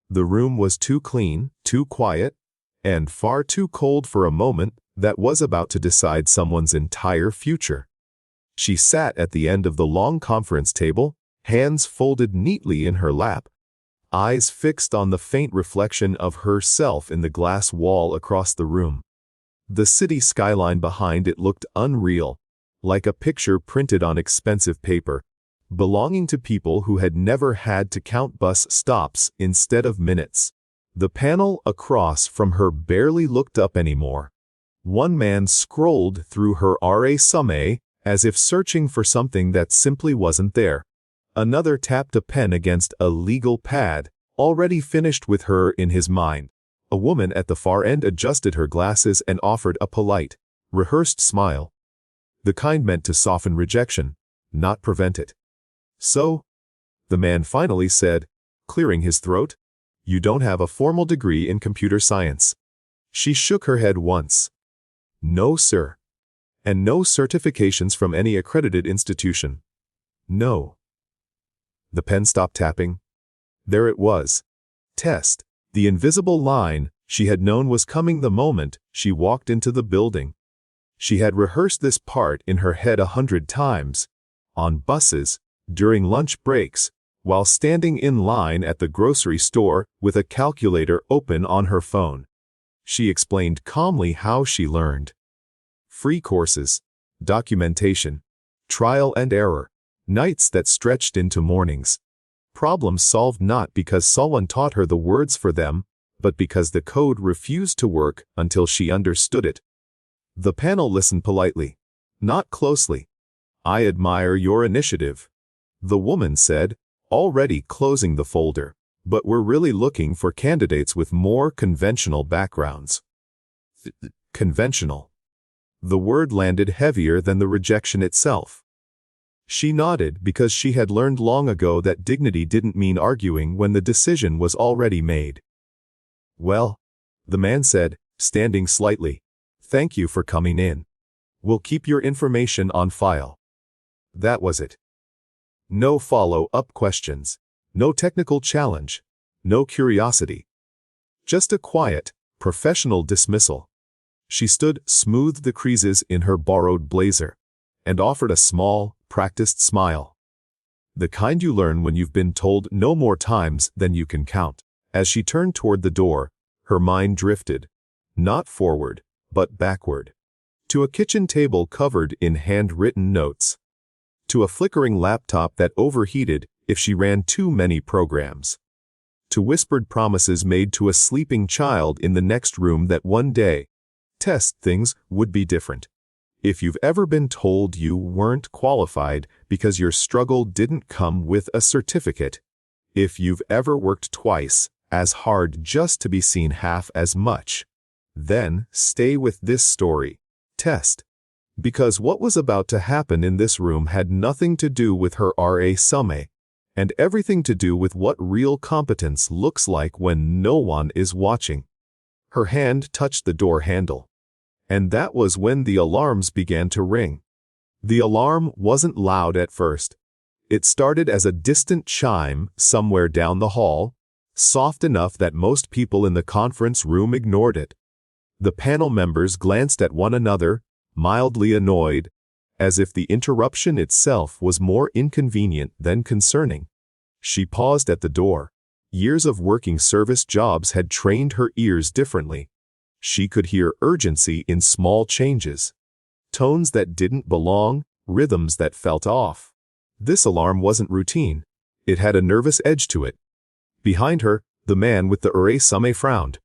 The room was too clean, too quiet, and far too cold for a moment that was about to decide someone's entire future. She sat at the end of the long conference table, hands folded neatly in her lap, eyes fixed on the faint reflection of herself in the glass wall across the room. The city skyline behind it looked unreal, like a picture printed on expensive paper, belonging to people who had never had to count bus stops instead of minutes. The panel across from her barely looked up anymore. One man scrolled through her resume as if searching for something that simply wasn't there. Another tapped a pen against a legal pad, already finished with her in his mind. A woman at the far end adjusted her glasses and offered a polite, rehearsed smile. The kind meant to soften rejection, not prevent it. "So," the man finally said, clearing his throat, "you don't have a formal degree in computer science." She shook her head once. "No, sir. And no certifications from any accredited institution. No." The pen stopped tapping. There it was. Test. The invisible line she had known was coming the moment she walked into the building. She had rehearsed this part in her head 100 times, on buses, during lunch breaks, while standing in line at the grocery store with a calculator open on her phone. She explained calmly how she learned. Free courses, documentation, trial and error, nights that stretched into mornings. Problems solved not because someone taught her the words for them, but because the code refused to work until she understood it. The panel listened politely, not closely. "I admire your initiative," the woman said, already closing the folder, "but we're really looking for candidates with more conventional backgrounds." Conventional. The word landed heavier than the rejection itself. She nodded because she had learned long ago that dignity didn't mean arguing when the decision was already made. "Well," the man said, standing slightly, "thank you for coming in. We'll keep your information on file." That was it. No follow-up questions, no technical challenge, no curiosity. Just a quiet, professional dismissal. She smoothed the creases in her borrowed blazer, and offered a small, practiced smile. The kind you learn when you've been told no more times than you can count. As she turned toward the door, her mind drifted, not forward, but backward. To a kitchen table covered in handwritten notes. To a flickering laptop that overheated if she ran too many programs. To whispered promises made to a sleeping child in the next room that one day, things would be different. If you've ever been told you weren't qualified because your struggle didn't come with a certificate, if you've ever worked twice as hard just to be seen half as much, then stay with this story. Test. Because what was about to happen in this room had nothing to do with her resume, and everything to do with what real competence looks like when no one is watching. Her hand touched the door handle. And that was when the alarms began to ring. The alarm wasn't loud at first. It started as a distant chime somewhere down the hall, soft enough that most people in the conference room ignored it. The panel members glanced at one another, mildly annoyed, as if the interruption itself was more inconvenient than concerning. She paused at the door. Years of working service jobs had trained her ears differently. She could hear urgency in small changes. Tones that didn't belong, rhythms that felt off. This alarm wasn't routine. It had a nervous edge to it. Behind her, the man with the resume frowned.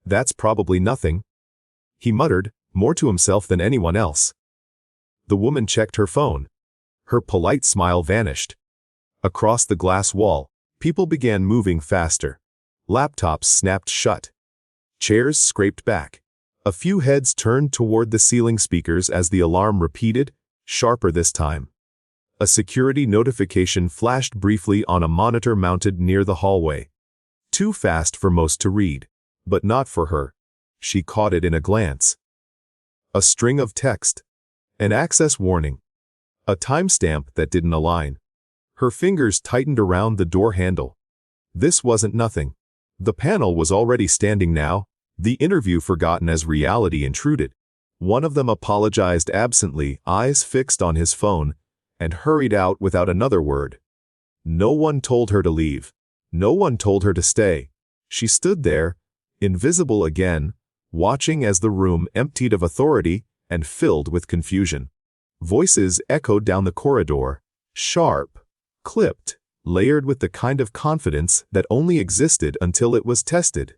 "That's probably nothing," he muttered, more to himself than anyone else. The woman checked her phone. Her polite smile vanished. Across the glass wall, people began moving faster. Laptops snapped shut. Chairs scraped back. A few heads turned toward the ceiling speakers as the alarm repeated, sharper this time. A security notification flashed briefly on a monitor mounted near the hallway. Too fast for most to read, but not for her. She caught it in a glance. A string of text. An access warning. A timestamp that didn't align. Her fingers tightened around the door handle. This wasn't nothing. The panel was already standing now, the interview forgotten as reality intruded. One of them apologized absently, eyes fixed on his phone, and hurried out without another word. No one told her to leave. No one told her to stay. She stood there, invisible again, watching as the room emptied of authority and filled with confusion. Voices echoed down the corridor, sharp, clipped, layered with the kind of confidence that only existed until it was tested.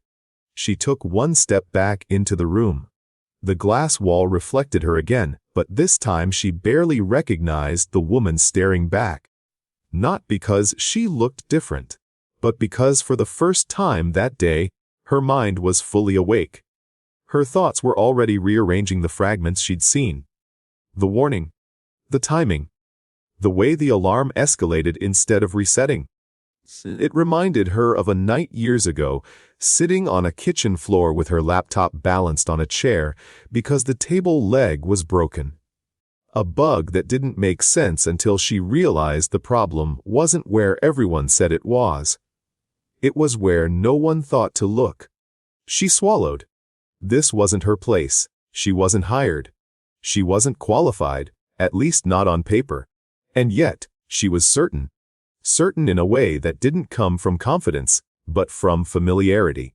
She took one step back into the room. The glass wall reflected her again, but this time she barely recognized the woman staring back. Not because she looked different, but because for the first time that day, her mind was fully awake. Her thoughts were already rearranging the fragments she'd seen. The warning, the timing, the way the alarm escalated instead of resetting. It reminded her of a night years ago, sitting on a kitchen floor with her laptop balanced on a chair because the table leg was broken. A bug that didn't make sense until she realized the problem wasn't where everyone said it was. It was where no one thought to look. She swallowed. This wasn't her place. She wasn't hired. She wasn't qualified, at least not on paper. And yet, she was certain. Certain in a way that didn't come from confidence, but from familiarity.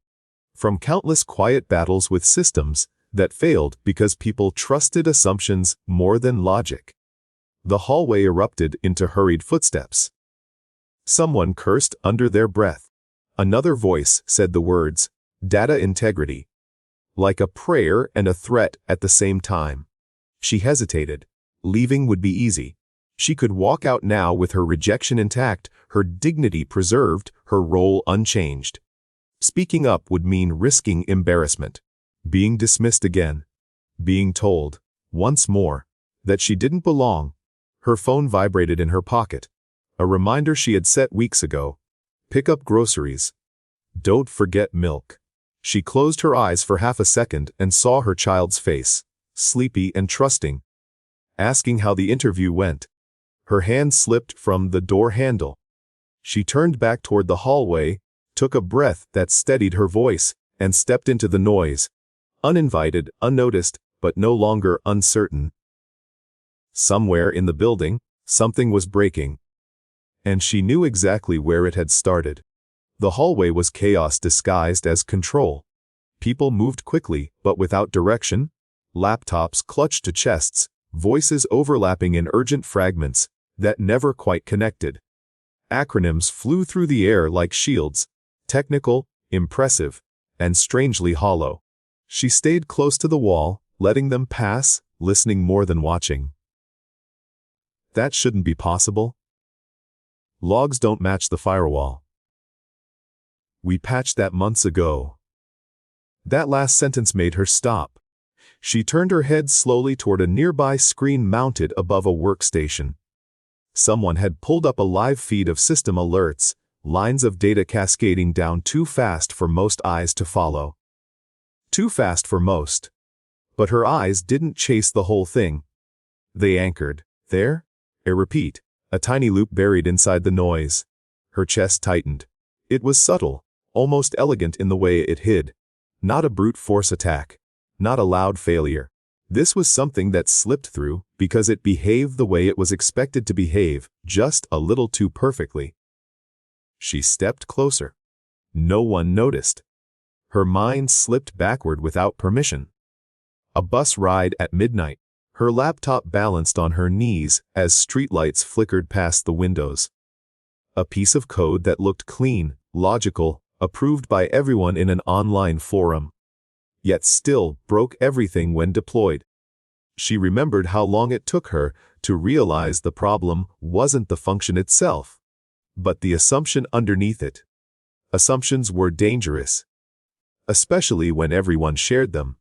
From countless quiet battles with systems that failed because people trusted assumptions more than logic. The hallway erupted into hurried footsteps. Someone cursed under their breath. Another voice said the words, "Data integrity," like a prayer and a threat at the same time. She hesitated. Leaving would be easy. She could walk out now with her rejection intact, her dignity preserved, her role unchanged. Speaking up would mean risking embarrassment, being dismissed again, being told, once more, that she didn't belong. Her phone vibrated in her pocket. A reminder she had set weeks ago. Pick up groceries. Don't forget milk. She closed her eyes for half a second and saw her child's face, sleepy and trusting, asking how the interview went. Her hand slipped from the door handle. She turned back toward the hallway, took a breath that steadied her voice, and stepped into the noise. Uninvited, unnoticed, but no longer uncertain. Somewhere in the building, something was breaking. And she knew exactly where it had started. The hallway was chaos disguised as control. People moved quickly, but without direction. Laptops clutched to chests, voices overlapping in urgent fragments that never quite connected. Acronyms flew through the air like shields, technical, impressive, and strangely hollow. She stayed close to the wall, letting them pass, listening more than watching. That shouldn't be possible. Logs don't match the firewall. We patched that months ago. That last sentence made her stop. She turned her head slowly toward a nearby screen mounted above a workstation. Someone had pulled up a live feed of system alerts, lines of data cascading down too fast for most eyes to follow. Too fast for most. But her eyes didn't chase the whole thing. They anchored. There? A repeat. A tiny loop buried inside the noise. Her chest tightened. It was subtle, almost elegant in the way it hid. Not a brute force attack. Not a loud failure. This was something that slipped through because it behaved the way it was expected to behave, just a little too perfectly. She stepped closer. No one noticed. Her mind slipped backward without permission. A bus ride at midnight. Her laptop balanced on her knees as streetlights flickered past the windows. A piece of code that looked clean, logical, approved by everyone in an online forum. Yet still broke everything when deployed. She remembered how long it took her to realize the problem wasn't the function itself, but the assumption underneath it. Assumptions were dangerous, especially when everyone shared them.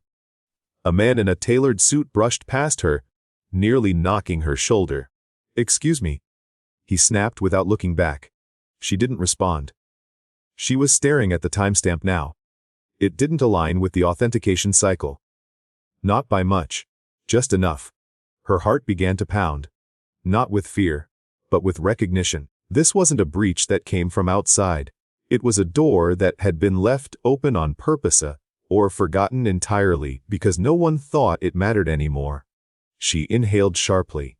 A man in a tailored suit brushed past her, nearly knocking her shoulder. "Excuse me," he snapped without looking back. She didn't respond. She was staring at the timestamp now. It didn't align with the authentication cycle. Not by much, just enough. Her heart began to pound. Not with fear, but with recognition. This wasn't a breach that came from outside. It was a door that had been left open on purpose, or forgotten entirely because no one thought it mattered anymore. She inhaled sharply.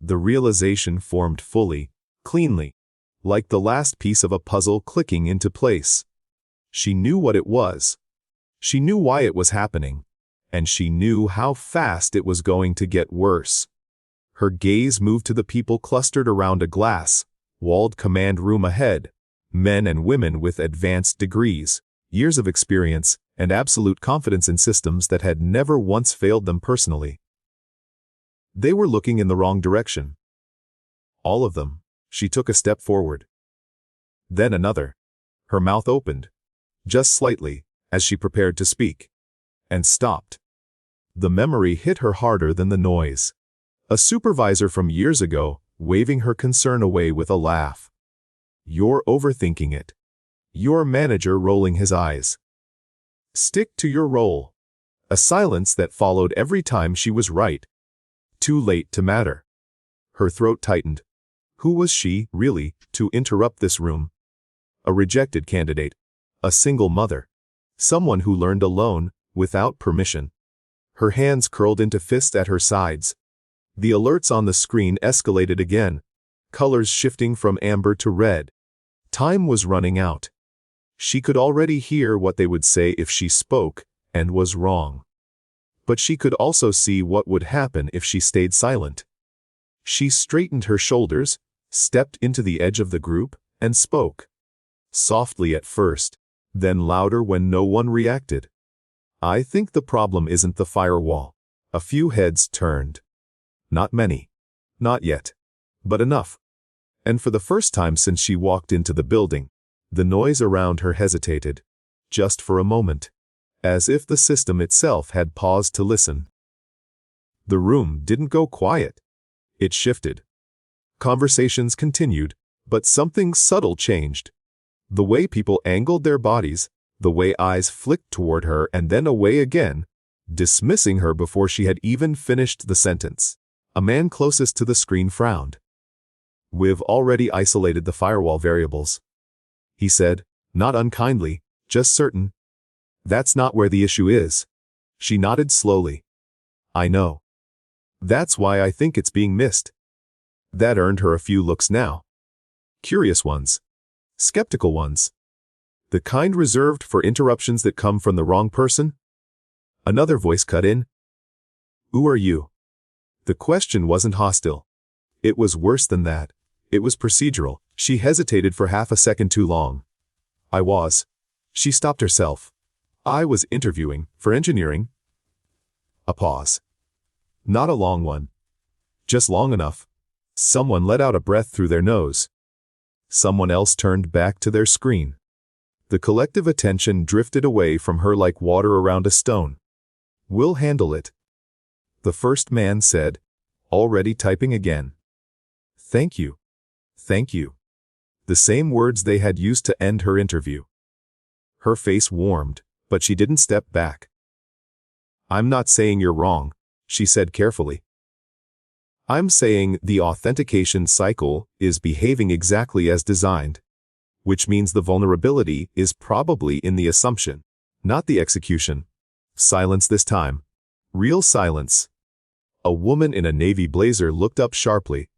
The realization formed fully, cleanly, like the last piece of a puzzle clicking into place. She knew what it was. She knew why it was happening, and she knew how fast it was going to get worse. Her gaze moved to the people clustered around a glass-walled command room ahead, men and women with advanced degrees, years of experience, and absolute confidence in systems that had never once failed them personally. They were looking in the wrong direction. All of them. She took a step forward. Then another. Her mouth opened, just slightly, as she prepared to speak, and stopped. The memory hit her harder than the noise. A supervisor from years ago, waving her concern away with a laugh. "You're overthinking it." Your manager rolling his eyes. "Stick to your role." A silence that followed every time she was right. Too late to matter. Her throat tightened. Who was she, really, to interrupt this room? A rejected candidate. A single mother. Someone who learned alone, without permission. Her hands curled into fists at her sides. The alerts on the screen escalated again, colors shifting from amber to red. Time was running out. She could already hear what they would say if she spoke, and was wrong. But she could also see what would happen if she stayed silent. She straightened her shoulders, stepped into the edge of the group, and spoke. Softly at first, then louder when no one reacted. "I think the problem isn't the firewall." A few heads turned. Not many. Not yet. But enough. And for the first time since she walked into the building, the noise around her hesitated. Just for a moment. As if the system itself had paused to listen. The room didn't go quiet. It shifted. Conversations continued, but something subtle changed. The way people angled their bodies, the way eyes flicked toward her and then away again, dismissing her before she had even finished the sentence. A man closest to the screen frowned. "We've already isolated the firewall variables," he said, not unkindly, just certain. "That's not where the issue is." She nodded slowly. "I know. That's why I think it's being missed." That earned her a few looks now. Curious ones. Skeptical ones. The kind reserved for interruptions that come from the wrong person. Another voice cut in. "Who are you?" The question wasn't hostile. It was worse than that. It was procedural. She hesitated for half a second too long. "I was." She stopped herself. "I was interviewing for engineering." A pause. Not a long one. Just long enough. Someone let out a breath through their nose. Someone else turned back to their screen. The collective attention drifted away from her like water around a stone. "We'll handle it," the first man said, already typing again. "Thank you. Thank you." The same words they had used to end her interview. Her face warmed, but she didn't step back. "I'm not saying you're wrong," she said carefully. "I'm saying the authentication cycle is behaving exactly as designed, which means the vulnerability is probably in the assumption, not the execution." Silence this time. Real silence. A woman in a navy blazer looked up sharply.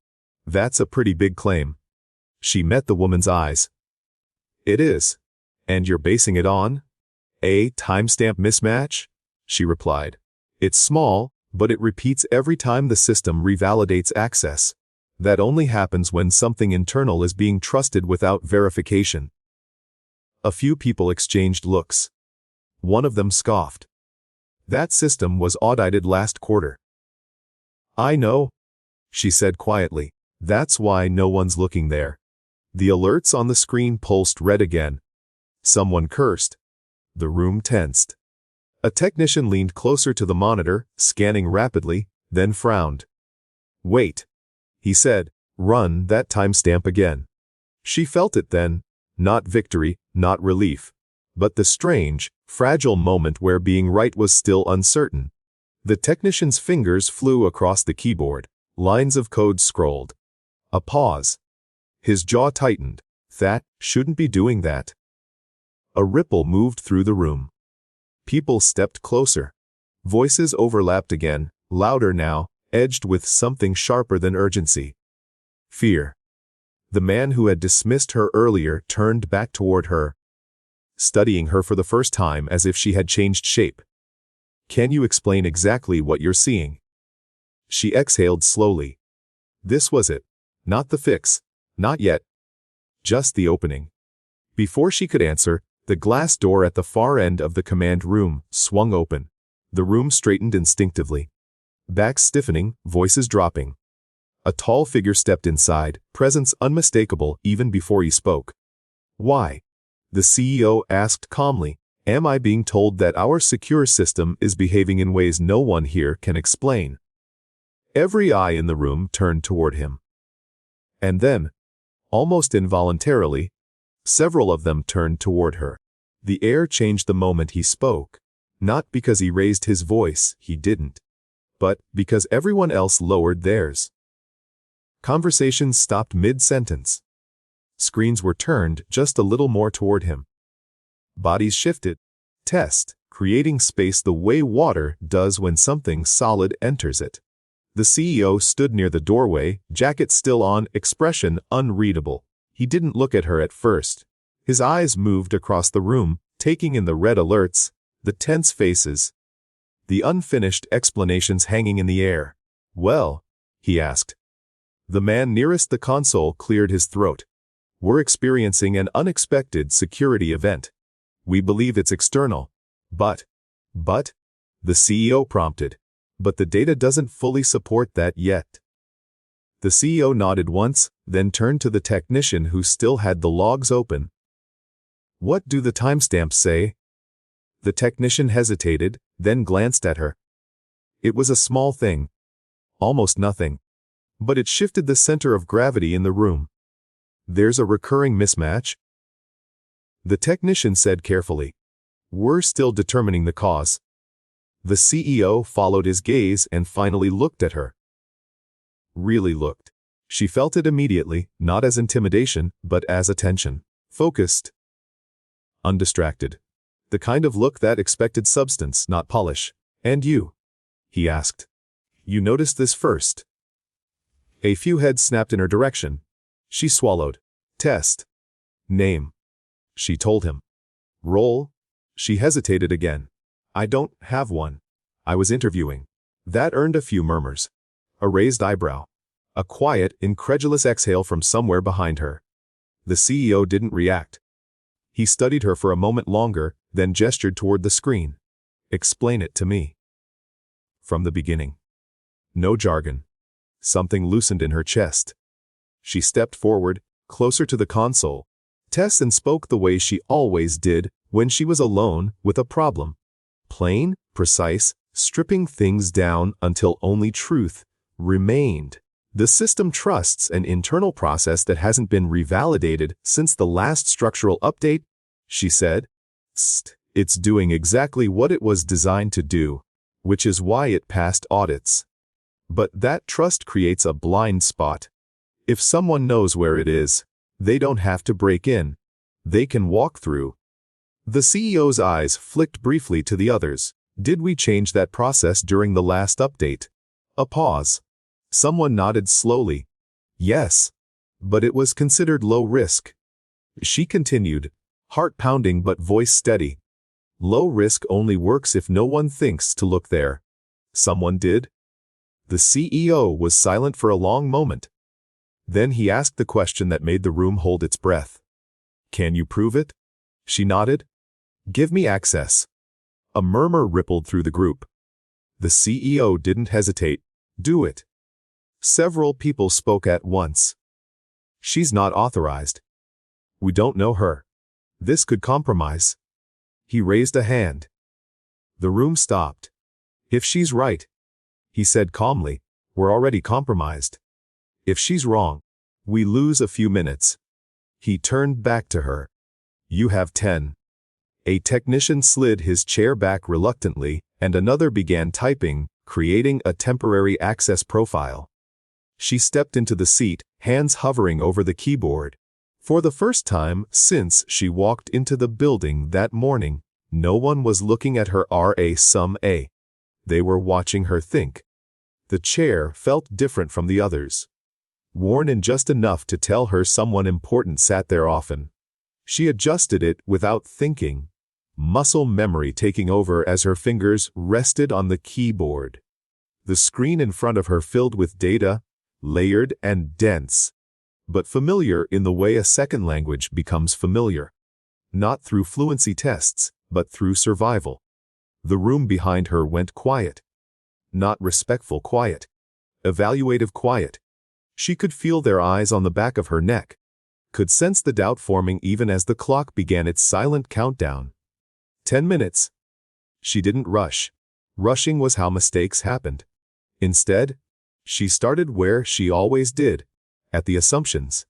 "That's a pretty big claim." She met the woman's eyes. "It is. And you're basing it on a timestamp mismatch?" She replied. "It's small, but it repeats every time the system revalidates access. That only happens when something internal is being trusted without verification." A few people exchanged looks. One of them scoffed. "That system was audited last quarter." "I know," she said quietly. "That's why no one's looking there." The alerts on the screen pulsed red again. Someone cursed. The room tensed. A technician leaned closer to the monitor, scanning rapidly, then frowned. "Wait," he said. "Run that timestamp again." She felt it then. Not victory, not relief. But the strange, fragile moment where being right was still uncertain. The technician's fingers flew across the keyboard. Lines of code scrolled. A pause. His jaw tightened. That shouldn't be doing that. A ripple moved through the room. People stepped closer. Voices overlapped again, louder now, edged with something sharper than urgency. Fear. The man who had dismissed her earlier turned back toward her, studying her for the first time as if she had changed shape. Can you explain exactly what you're seeing? She exhaled slowly. This was it. Not the fix. Not yet. Just the opening. Before she could answer, the glass door at the far end of the command room swung open. The room straightened instinctively. Backs stiffening, voices dropping. A tall figure stepped inside, presence unmistakable even before he spoke. Why? The CEO asked calmly. Am I being told that our secure system is behaving in ways no one here can explain? Every eye in the room turned toward him. And then, almost involuntarily, several of them turned toward her. The air changed the moment he spoke. Not because he raised his voice, he didn't. But because everyone else lowered theirs. Conversations stopped mid-sentence. Screens were turned just a little more toward him. Bodies shifted. Test, creating space the way water does when something solid enters it. The CEO stood near the doorway, jacket still on, expression unreadable. He didn't look at her at first. His eyes moved across the room, taking in the red alerts, the tense faces, the unfinished explanations hanging in the air. Well, he asked. The man nearest the console cleared his throat. We're experiencing an unexpected security event. We believe it's external. But, the CEO prompted. But the data doesn't fully support that yet. The CEO nodded once, then turned to the technician who still had the logs open. What do the timestamps say? The technician hesitated, then glanced at her. It was a small thing. Almost nothing. But it shifted the center of gravity in the room. There's a recurring mismatch. The technician said carefully. We're still determining the cause. The CEO followed his gaze and finally looked at her. Really looked. She felt it immediately, not as intimidation, but as attention. Focused. Undistracted. The kind of look that expected substance, not polish. And you? He asked. You noticed this first. A few heads snapped in her direction. She swallowed. Test. Name. She told him. Role. She hesitated again. I don't have one. I was interviewing. That earned a few murmurs. A raised eyebrow. A quiet, incredulous exhale from somewhere behind her. The CEO didn't react. He studied her for a moment longer, then gestured toward the screen. Explain it to me. From the beginning. No jargon. Something loosened in her chest. She stepped forward, closer to the console. Tess and spoke the way she always did when she was alone with a problem. Plain, precise, stripping things down until only truth remained. The system trusts an internal process that hasn't been revalidated since the last structural update, she said. It's doing exactly what it was designed to do, which is why it passed audits. But that trust creates a blind spot. If someone knows where it is, they don't have to break in. They can walk through. The CEO's eyes flicked briefly to the others. Did we change that process during the last update? A pause. Someone nodded slowly. Yes. But it was considered low risk. She continued, heart pounding but voice steady. Low risk only works if no one thinks to look there. Someone did? The CEO was silent for a long moment. Then he asked the question that made the room hold its breath. Can you prove it? She nodded. Give me access. A murmur rippled through the group. The CEO didn't hesitate. Do it. Several people spoke at once. She's not authorized. We don't know her. This could compromise. He raised a hand. The room stopped. If she's right, he said calmly, we're already compromised. If she's wrong, we lose a few minutes. He turned back to her. You have 10. A technician slid his chair back reluctantly, and another began typing, creating a temporary access profile. She stepped into the seat, hands hovering over the keyboard. For the first time since she walked into the building that morning, no one was looking at her RA. They were watching her think. The chair felt different from the others. Worn in just enough to tell her someone important sat there often. She adjusted it without thinking, muscle memory taking over as her fingers rested on the keyboard. The screen in front of her filled with data, layered and dense, but familiar in the way a second language becomes familiar. Not through fluency tests, but through survival. The room behind her went quiet. Not respectful quiet. Evaluative quiet. She could feel their eyes on the back of her neck. Could sense the doubt forming even as the clock began its silent countdown. 10 minutes. She didn't rush. Rushing was how mistakes happened. Instead, she started where she always did, at the assumptions.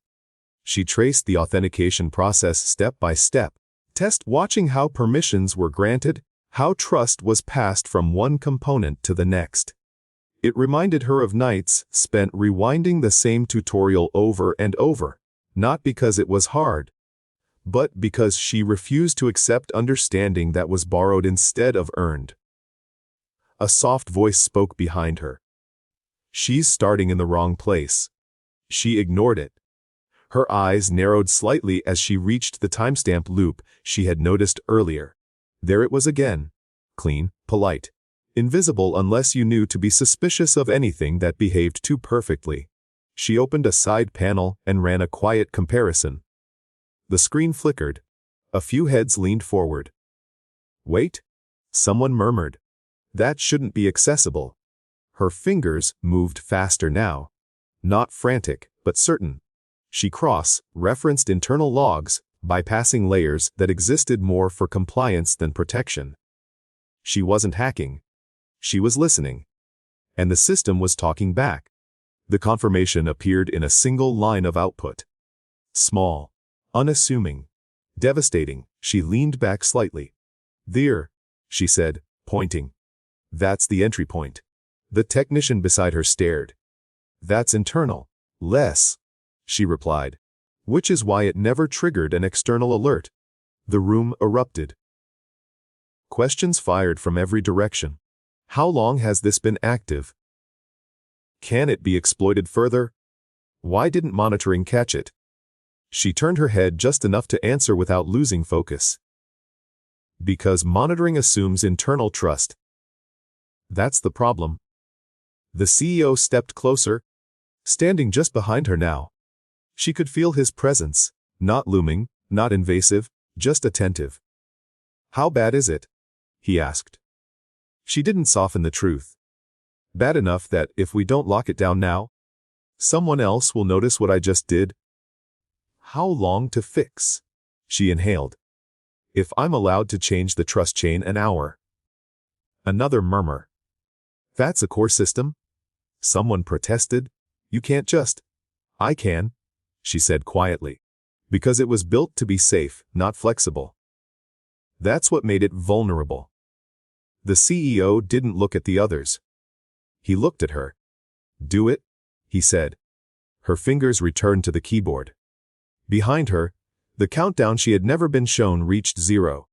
She traced the authentication process step by step, watching how permissions were granted, how trust was passed from one component to the next. It reminded her of nights spent rewinding the same tutorial over and over, not because it was hard, but because she refused to accept understanding that was borrowed instead of earned. A soft voice spoke behind her. She's starting in the wrong place. She ignored it. Her eyes narrowed slightly as she reached the timestamp loop she had noticed earlier. There it was again. Clean, polite, invisible unless you knew to be suspicious of anything that behaved too perfectly. She opened a side panel and ran a quiet comparison. The screen flickered. A few heads leaned forward. Wait, someone murmured. That shouldn't be accessible. Her fingers moved faster now. Not frantic, but certain. She cross-referenced internal logs, bypassing layers that existed more for compliance than protection. She wasn't hacking. She was listening. And the system was talking back. The confirmation appeared in a single line of output. Small, unassuming, devastating. She leaned back slightly. There, she said, pointing. That's the entry point. The technician beside her stared. That's internal. Less, she replied. Which is why it never triggered an external alert. The room erupted. Questions fired from every direction. How long has this been active? Can it be exploited further? Why didn't monitoring catch it? She turned her head just enough to answer without losing focus. Because monitoring assumes internal trust. That's the problem. The CEO stepped closer, standing just behind her now. She could feel his presence, not looming, not invasive, just attentive. How bad is it? He asked. She didn't soften the truth. Bad enough that if we don't lock it down now, someone else will notice what I just did. How long to fix? She inhaled. If I'm allowed to change the trust chain an hour. Another murmur. That's a core system? Someone protested. You can't just. I can, she said quietly. Because it was built to be safe, not flexible. That's what made it vulnerable. The CEO didn't look at the others. He looked at her. Do it, he said. Her fingers returned to the keyboard. Behind her, the countdown she had never been shown reached 0.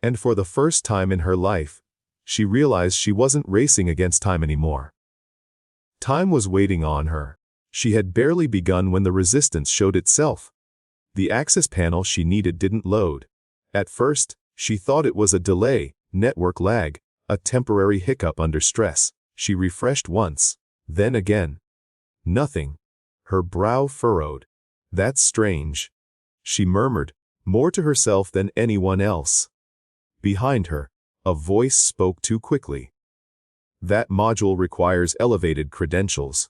And for the first time in her life, she realized she wasn't racing against time anymore. Time was waiting on her. She had barely begun when the resistance showed itself. The access panel she needed didn't load. At first, she thought it was a delay, network lag, a temporary hiccup under stress. She refreshed once, then again. Nothing. Her brow furrowed. That's strange, she murmured, more to herself than anyone else. Behind her, a voice spoke too quickly. That module requires elevated credentials.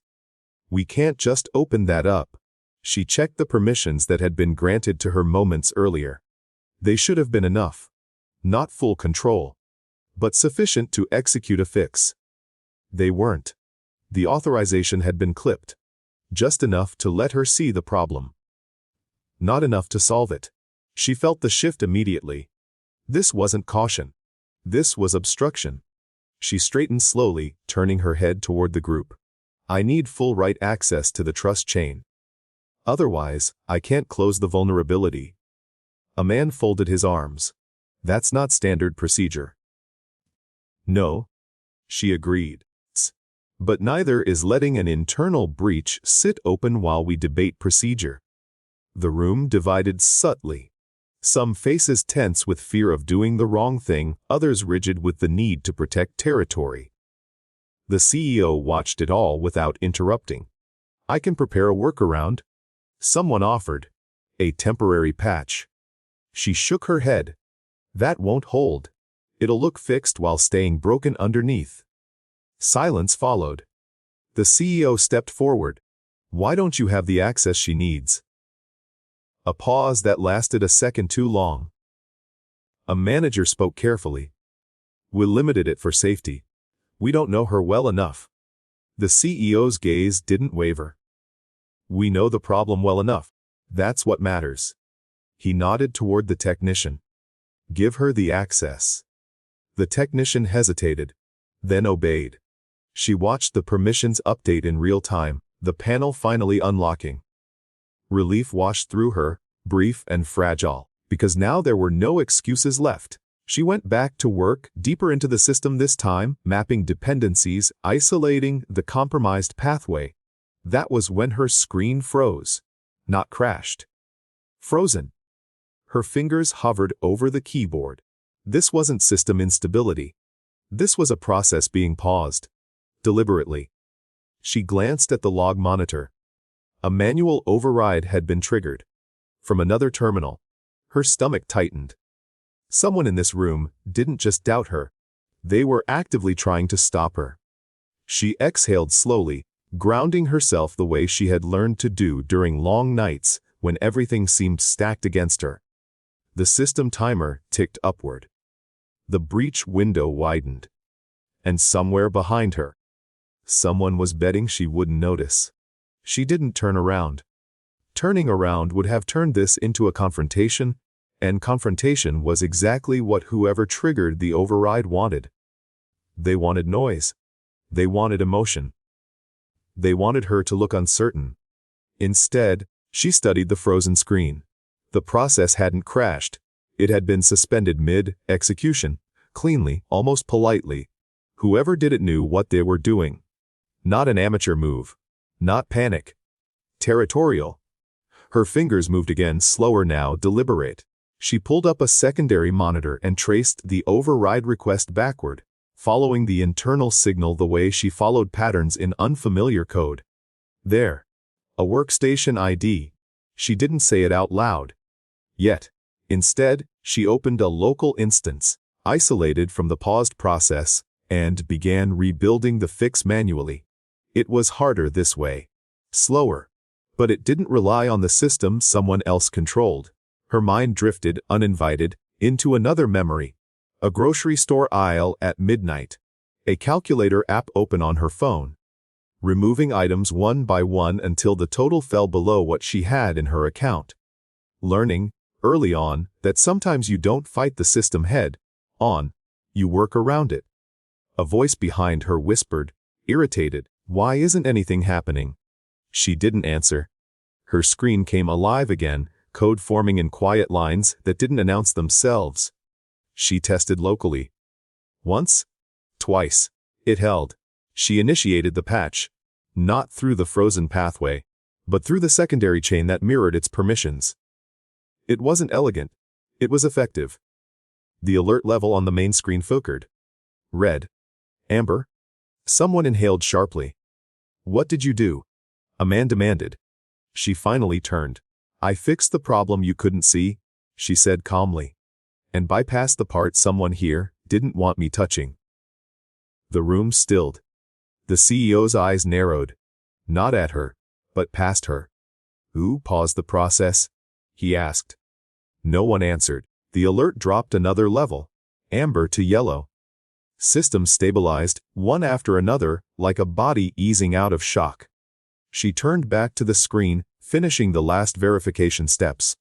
We can't just open that up. She checked the permissions that had been granted to her moments earlier. They should have been enough. Not full control, but sufficient to execute a fix. They weren't. The authorization had been clipped. Just enough to let her see the problem. Not enough to solve it. She felt the shift immediately. This wasn't caution. This was obstruction. She straightened slowly, turning her head toward the group. I need full write access to the trust chain. Otherwise, I can't close the vulnerability. A man folded his arms. That's not standard procedure. No, she agreed. But neither is letting an internal breach sit open while we debate procedure. The room divided subtly. Some faces tense with fear of doing the wrong thing, others rigid with the need to protect territory. The CEO watched it all without interrupting. I can prepare a workaround. Someone offered. A temporary patch. She shook her head. That won't hold. It'll look fixed while staying broken underneath. Silence followed. The CEO stepped forward. Why don't you have the access she needs? A pause that lasted a second too long. A manager spoke carefully. We limited it for safety. We don't know her well enough. The CEO's gaze didn't waver. We know the problem well enough. That's what matters. He nodded toward the technician. Give her the access. The technician hesitated, then obeyed. She watched the permissions update in real time, the panel finally unlocking. Relief washed through her, brief and fragile, because now there were no excuses left. She went back to work, deeper into the system this time, mapping dependencies, isolating the compromised pathway. That was when her screen froze. Not crashed. Frozen. Her fingers hovered over the keyboard. This wasn't system instability. This was a process being paused. Deliberately. She glanced at the log monitor. A manual override had been triggered. From another terminal. Her stomach tightened. Someone in this room didn't just doubt her. They were actively trying to stop her. She exhaled slowly, grounding herself the way she had learned to do during long nights when everything seemed stacked against her. The system timer ticked upward. The breach window widened. And somewhere behind her, someone was betting she wouldn't notice. She didn't turn around. Turning around would have turned this into a confrontation, and confrontation was exactly what whoever triggered the override wanted. They wanted noise. They wanted emotion. They wanted her to look uncertain. Instead, she studied the frozen screen. The process hadn't crashed. It had been suspended mid-execution, cleanly, almost politely. Whoever did it knew what they were doing. Not an amateur move. Not panic. Territorial. Her fingers moved again, slower now, deliberate. She pulled up a secondary monitor and traced the override request backward, following the internal signal the way she followed patterns in unfamiliar code. There. A workstation ID. She didn't say it out loud. Yet. Instead, she opened a local instance, isolated from the paused process, and began rebuilding the fix manually. It was harder this way. Slower. But it didn't rely on the system someone else controlled. Her mind drifted, uninvited, into another memory. A grocery store aisle at midnight. A calculator app open on her phone. Removing items one by one until the total fell below what she had in her account. Learning, early on, that sometimes you don't fight the system head-on, you work around it. A voice behind her whispered, irritated, "Why isn't anything happening?" She didn't answer. Her screen came alive again, code forming in quiet lines that didn't announce themselves. She tested locally. Once. Twice. It held. She initiated the patch. Not through the frozen pathway, but through the secondary chain that mirrored its permissions. It wasn't elegant. It was effective. The alert level on the main screen flickered. Red. Amber. Someone inhaled sharply. "What did you do?" A man demanded. She finally turned. "I fixed the problem you couldn't see," she said calmly. "And bypassed the part someone here didn't want me touching." The room stilled. The CEO's eyes narrowed. Not at her, but past her. "Who paused the process?" he asked. No one answered. The alert dropped another level. Amber to yellow. Systems stabilized, one after another, like a body easing out of shock. She turned back to the screen, finishing the last verification steps.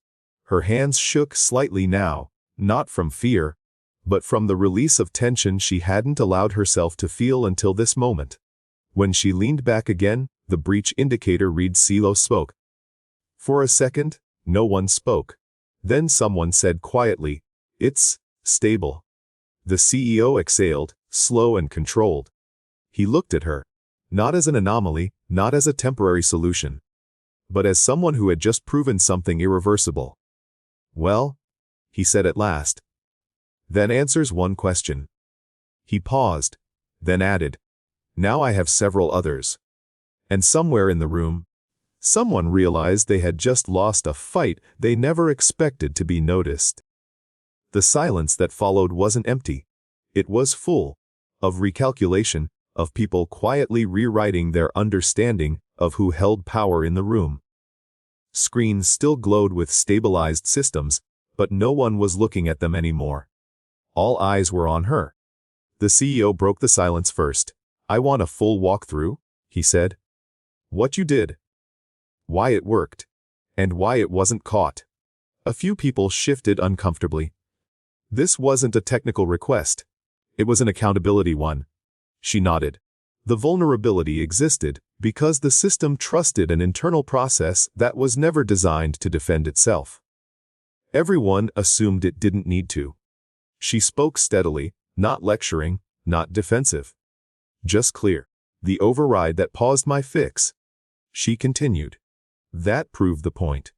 Her hands shook slightly now, not from fear, but from the release of tension she hadn't allowed herself to feel until this moment. When she leaned back again, the breach indicator read "Silo spoke." For a second, no one spoke. Then someone said quietly, "It's stable." The CEO exhaled, slow and controlled. He looked at her, not as an anomaly, not as a temporary solution, but as someone who had just proven something irreversible. "Well," he said at last, "that answers one question." He paused, then added, "Now I have several others." And somewhere in the room, someone realized they had just lost a fight they never expected to be noticed. The silence that followed wasn't empty. It was full of recalculation, of people quietly rewriting their understanding of who held power in the room. Screens still glowed with stabilized systems, but no one was looking at them anymore. All eyes were on her. The CEO broke the silence first. "I want a full walkthrough," he said. "What you did, why it worked, and why it wasn't caught." A few people shifted uncomfortably. This wasn't a technical request. It was an accountability one. She nodded. The vulnerability existed because the system trusted an internal process that was never designed to defend itself. Everyone assumed it didn't need to. She spoke steadily, not lecturing, not defensive. Just clear. "The override that paused my fix." She continued. "That proved the point.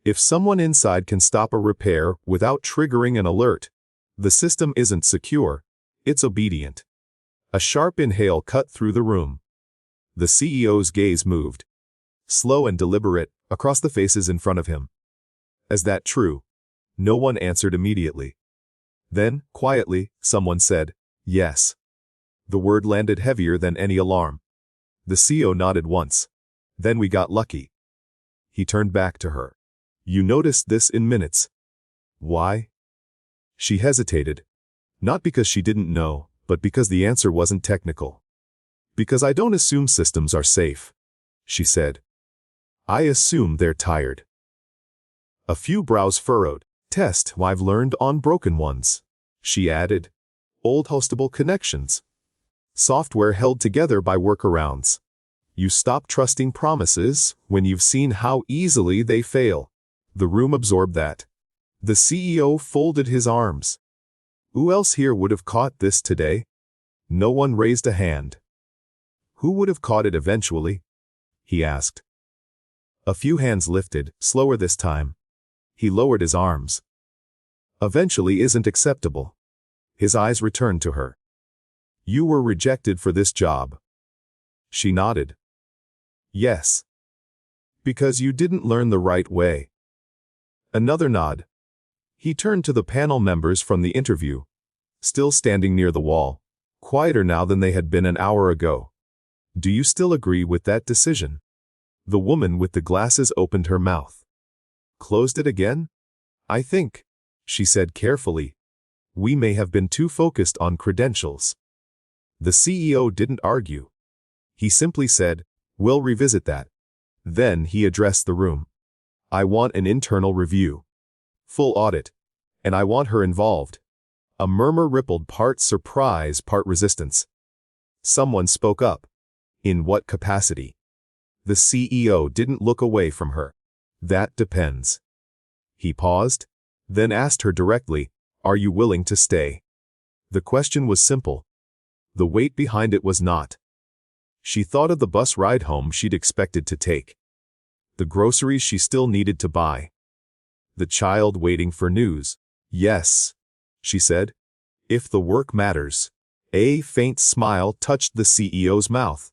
If someone inside can stop a repair without triggering an alert, the system isn't secure, it's obedient." A sharp inhale cut through the room. The CEO's gaze moved, slow and deliberate, across the faces in front of him. "Is that true?" No one answered immediately. Then, quietly, someone said, "Yes." The word landed heavier than any alarm. The CEO nodded once. "Then we got lucky." He turned back to her. "You noticed this in minutes." "Why?" She hesitated. Not because she didn't know, but because the answer wasn't technical. "Because I don't assume systems are safe," she said. "I assume they're tired." A few brows furrowed. "Test what I've learned on broken ones," she added. "Old hostable connections. Software held together by workarounds. You stop trusting promises when you've seen how easily they fail." The room absorbed that. The CEO folded his arms. "Who else here would have caught this today?" No one raised a hand. "Who would have caught it eventually?" he asked. A few hands lifted, slower this time. He lowered his arms. "Eventually isn't acceptable." His eyes returned to her. "You were rejected for this job." She nodded. "Yes. Because you didn't learn the right way." Another nod. He turned to the panel members from the interview, still standing near the wall, quieter now than they had been an hour ago. "Do you still agree with that decision?" The woman with the glasses opened her mouth. Closed it again? "I think," she said carefully, "we may have been too focused on credentials." The CEO didn't argue. He simply said, "We'll revisit that." Then he addressed the room. "I want an internal review. Full audit. And I want her involved." A murmur rippled, part surprise, part resistance. Someone spoke up. "In what capacity?" The CEO didn't look away from her. "That depends." He paused, then asked her directly, "Are you willing to stay?" The question was simple. The weight behind it was not. She thought of the bus ride home she'd expected to take. The groceries she still needed to buy. The child waiting for news. "Yes," she said. "If the work matters." A faint smile touched the CEO's mouth.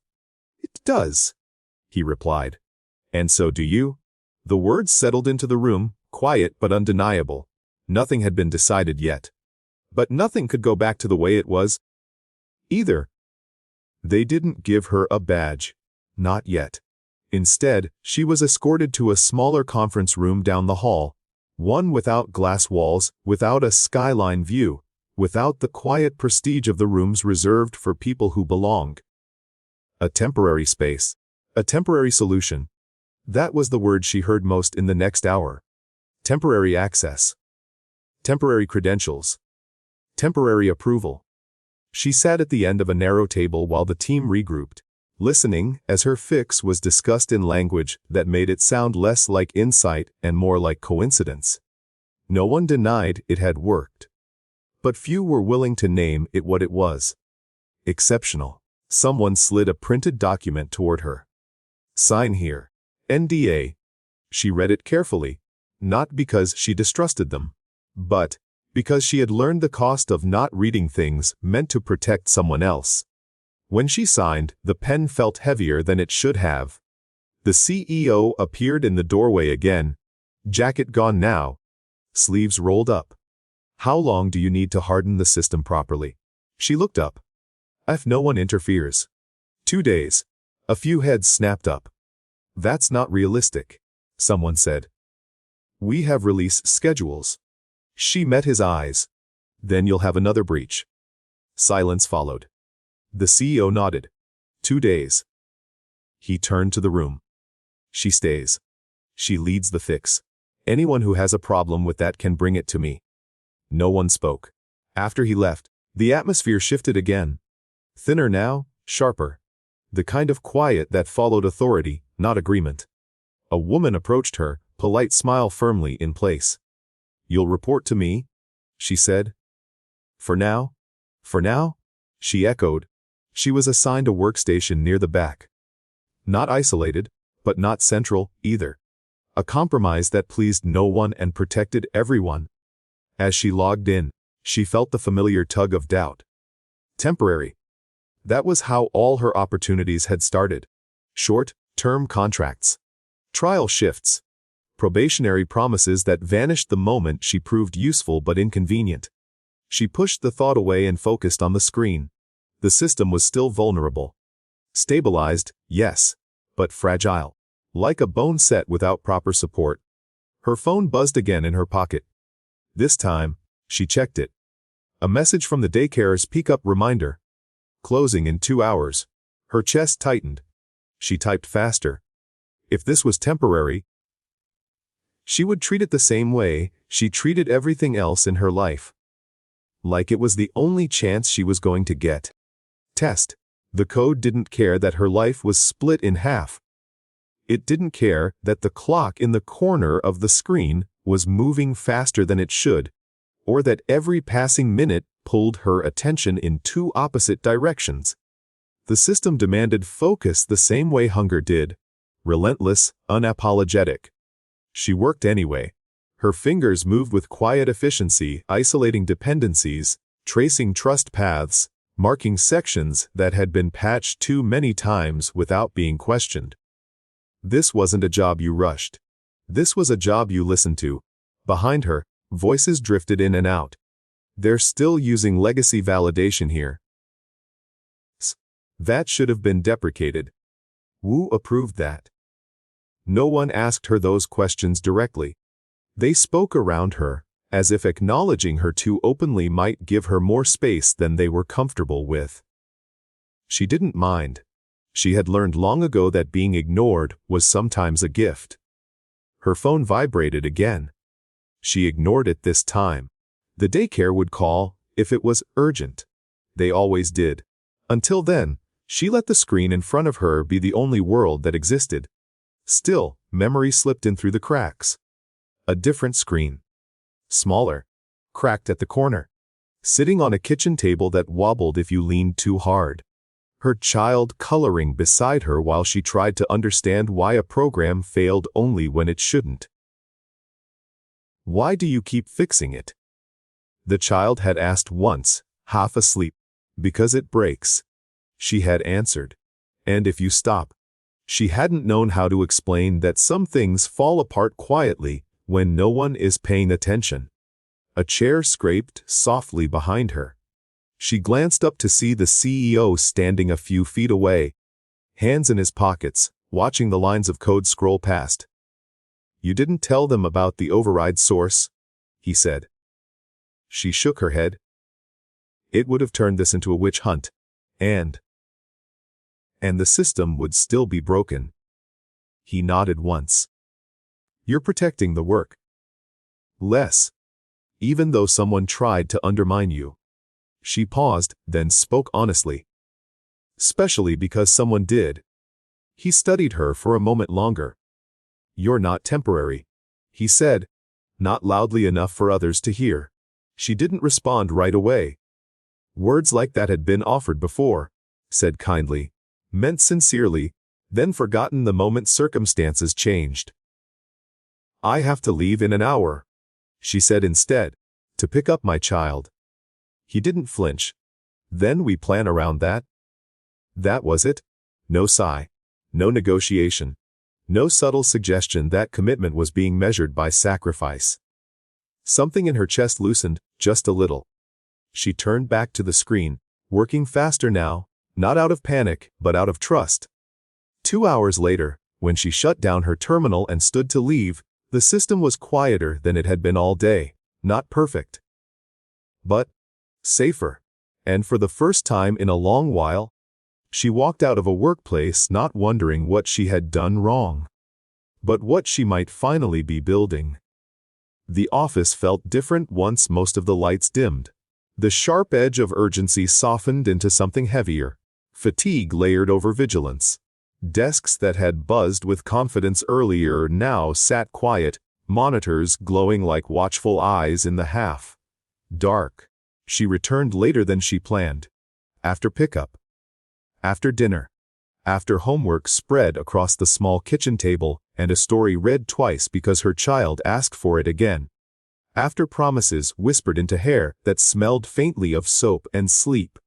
"It does," he replied. "And so do you." The words settled into the room, quiet but undeniable. Nothing had been decided yet. But nothing could go back to the way it was either. They didn't give her a badge. Not yet. Instead, she was escorted to a smaller conference room down the hall. One without glass walls, without a skyline view, without the quiet prestige of the rooms reserved for people who belonged. A temporary space. A temporary solution. That was the word she heard most in the next hour. Temporary access. Temporary credentials. Temporary approval. She sat at the end of a narrow table while the team regrouped. listening as her fix was discussed in language that made it sound less like insight and more like coincidence. No one denied it had worked. But few were willing to name it what it was. Exceptional. Someone slid a printed document toward her. Sign here. NDA. She read it carefully, not because she distrusted them, but because she had learned the cost of not reading things meant to protect someone else. When she signed, the pen felt heavier than it should have. The CEO appeared in the doorway again, jacket gone now, sleeves rolled up. How long do you need to harden the system properly? She looked up. If no one interferes. 2 days. A few heads snapped up. That's not realistic, someone said. We have release schedules. She met his eyes. Then you'll have another breach. Silence followed. The CEO nodded. 2 days. He turned to the room. She stays. She leads the fix. Anyone who has a problem with that can bring it to me. No one spoke. After he left, the atmosphere shifted again. Thinner now, sharper. The kind of quiet that followed authority, not agreement. A woman approached her, polite smile firmly in place. You'll report to me? She said. For now? For now? She echoed. She was assigned a workstation near the back. Not isolated, but not central either. A compromise that pleased no one and protected everyone. As she logged in, she felt the familiar tug of doubt. Temporary. That was how all her opportunities had started. Short-term contracts. Trial shifts. Probationary promises that vanished the moment she proved useful but inconvenient. She pushed the thought away and focused on the screen. The system was still vulnerable. Stabilized, yes, but fragile. Like a bone set without proper support. Her phone buzzed again in her pocket. This time, she checked it. A message from the daycare's pick-up reminder. Closing in 2 hours. Her chest tightened. She typed faster. If this was temporary, she would treat it the same way she treated everything else in her life. Like it was the only chance she was going to get. Test. The code didn't care that her life was split in half. It didn't care that the clock in the corner of the screen was moving faster than it should, or that every passing minute pulled her attention in 2 opposite directions. The system demanded focus the same way hunger did. Relentless, unapologetic. She worked anyway. Her fingers moved with quiet efficiency, isolating dependencies, tracing trust paths, marking sections that had been patched too many times without being questioned. This wasn't a job you rushed. This was a job you listened to. Behind her, voices drifted in and out. They're still using legacy validation here. That should have been deprecated. Wu approved that. No one asked her those questions directly. They spoke around her, as if acknowledging her too openly might give her more space than they were comfortable with. She didn't mind. She had learned long ago that being ignored was sometimes a gift. Her phone vibrated again. She ignored it this time. The daycare would call if it was urgent. They always did. Until then, she let the screen in front of her be the only world that existed. Still, memory slipped in through the cracks. A different screen. Smaller. Cracked at the corner. Sitting on a kitchen table that wobbled if you leaned too hard. Her child coloring beside her while she tried to understand why a program failed only when it shouldn't. Why do you keep fixing it? The child had asked once, half asleep. Because it breaks. She had answered. And if you stop. She hadn't known how to explain that some things fall apart quietly when no one is paying attention. A chair scraped softly behind her. She glanced up to see the CEO standing a few feet away, hands in his pockets, watching the lines of code scroll past. You didn't tell them about the override source, he said. She shook her head. It would have turned this into a witch hunt, and the system would still be broken. He nodded once. You're protecting the work. Less. Even though someone tried to undermine you. She paused, then spoke honestly. especially because someone did. He studied her for a moment longer. "You're not temporary," he said, not loudly enough for others to hear. She didn't respond right away. Words like that had been offered before, said kindly, meant sincerely, then forgotten the moment circumstances changed. "I have to leave in an hour," she said instead, "to pick up my child." He didn't flinch. "Then we plan around that." That was it. No sigh. No negotiation. No subtle suggestion that commitment was being measured by sacrifice. Something in her chest loosened, just a little. She turned back to the screen, working faster now, not out of panic, but out of trust. 2 hours later, when she shut down her terminal and stood to leave, the system was quieter than it had been all day. Not perfect, but safer. And for the first time in a long while, she walked out of a workplace not wondering what she had done wrong, but what she might finally be building. The office felt different once most of the lights dimmed. The sharp edge of urgency softened into something heavier. Fatigue layered over vigilance. Desks that had buzzed with confidence earlier now sat quiet, monitors glowing like watchful eyes in the half dark. She returned later than she planned. After pickup. After dinner. After homework spread across the small kitchen table and a story read twice because her child asked for it again. After promises whispered into hair that smelled faintly of soap and sleep.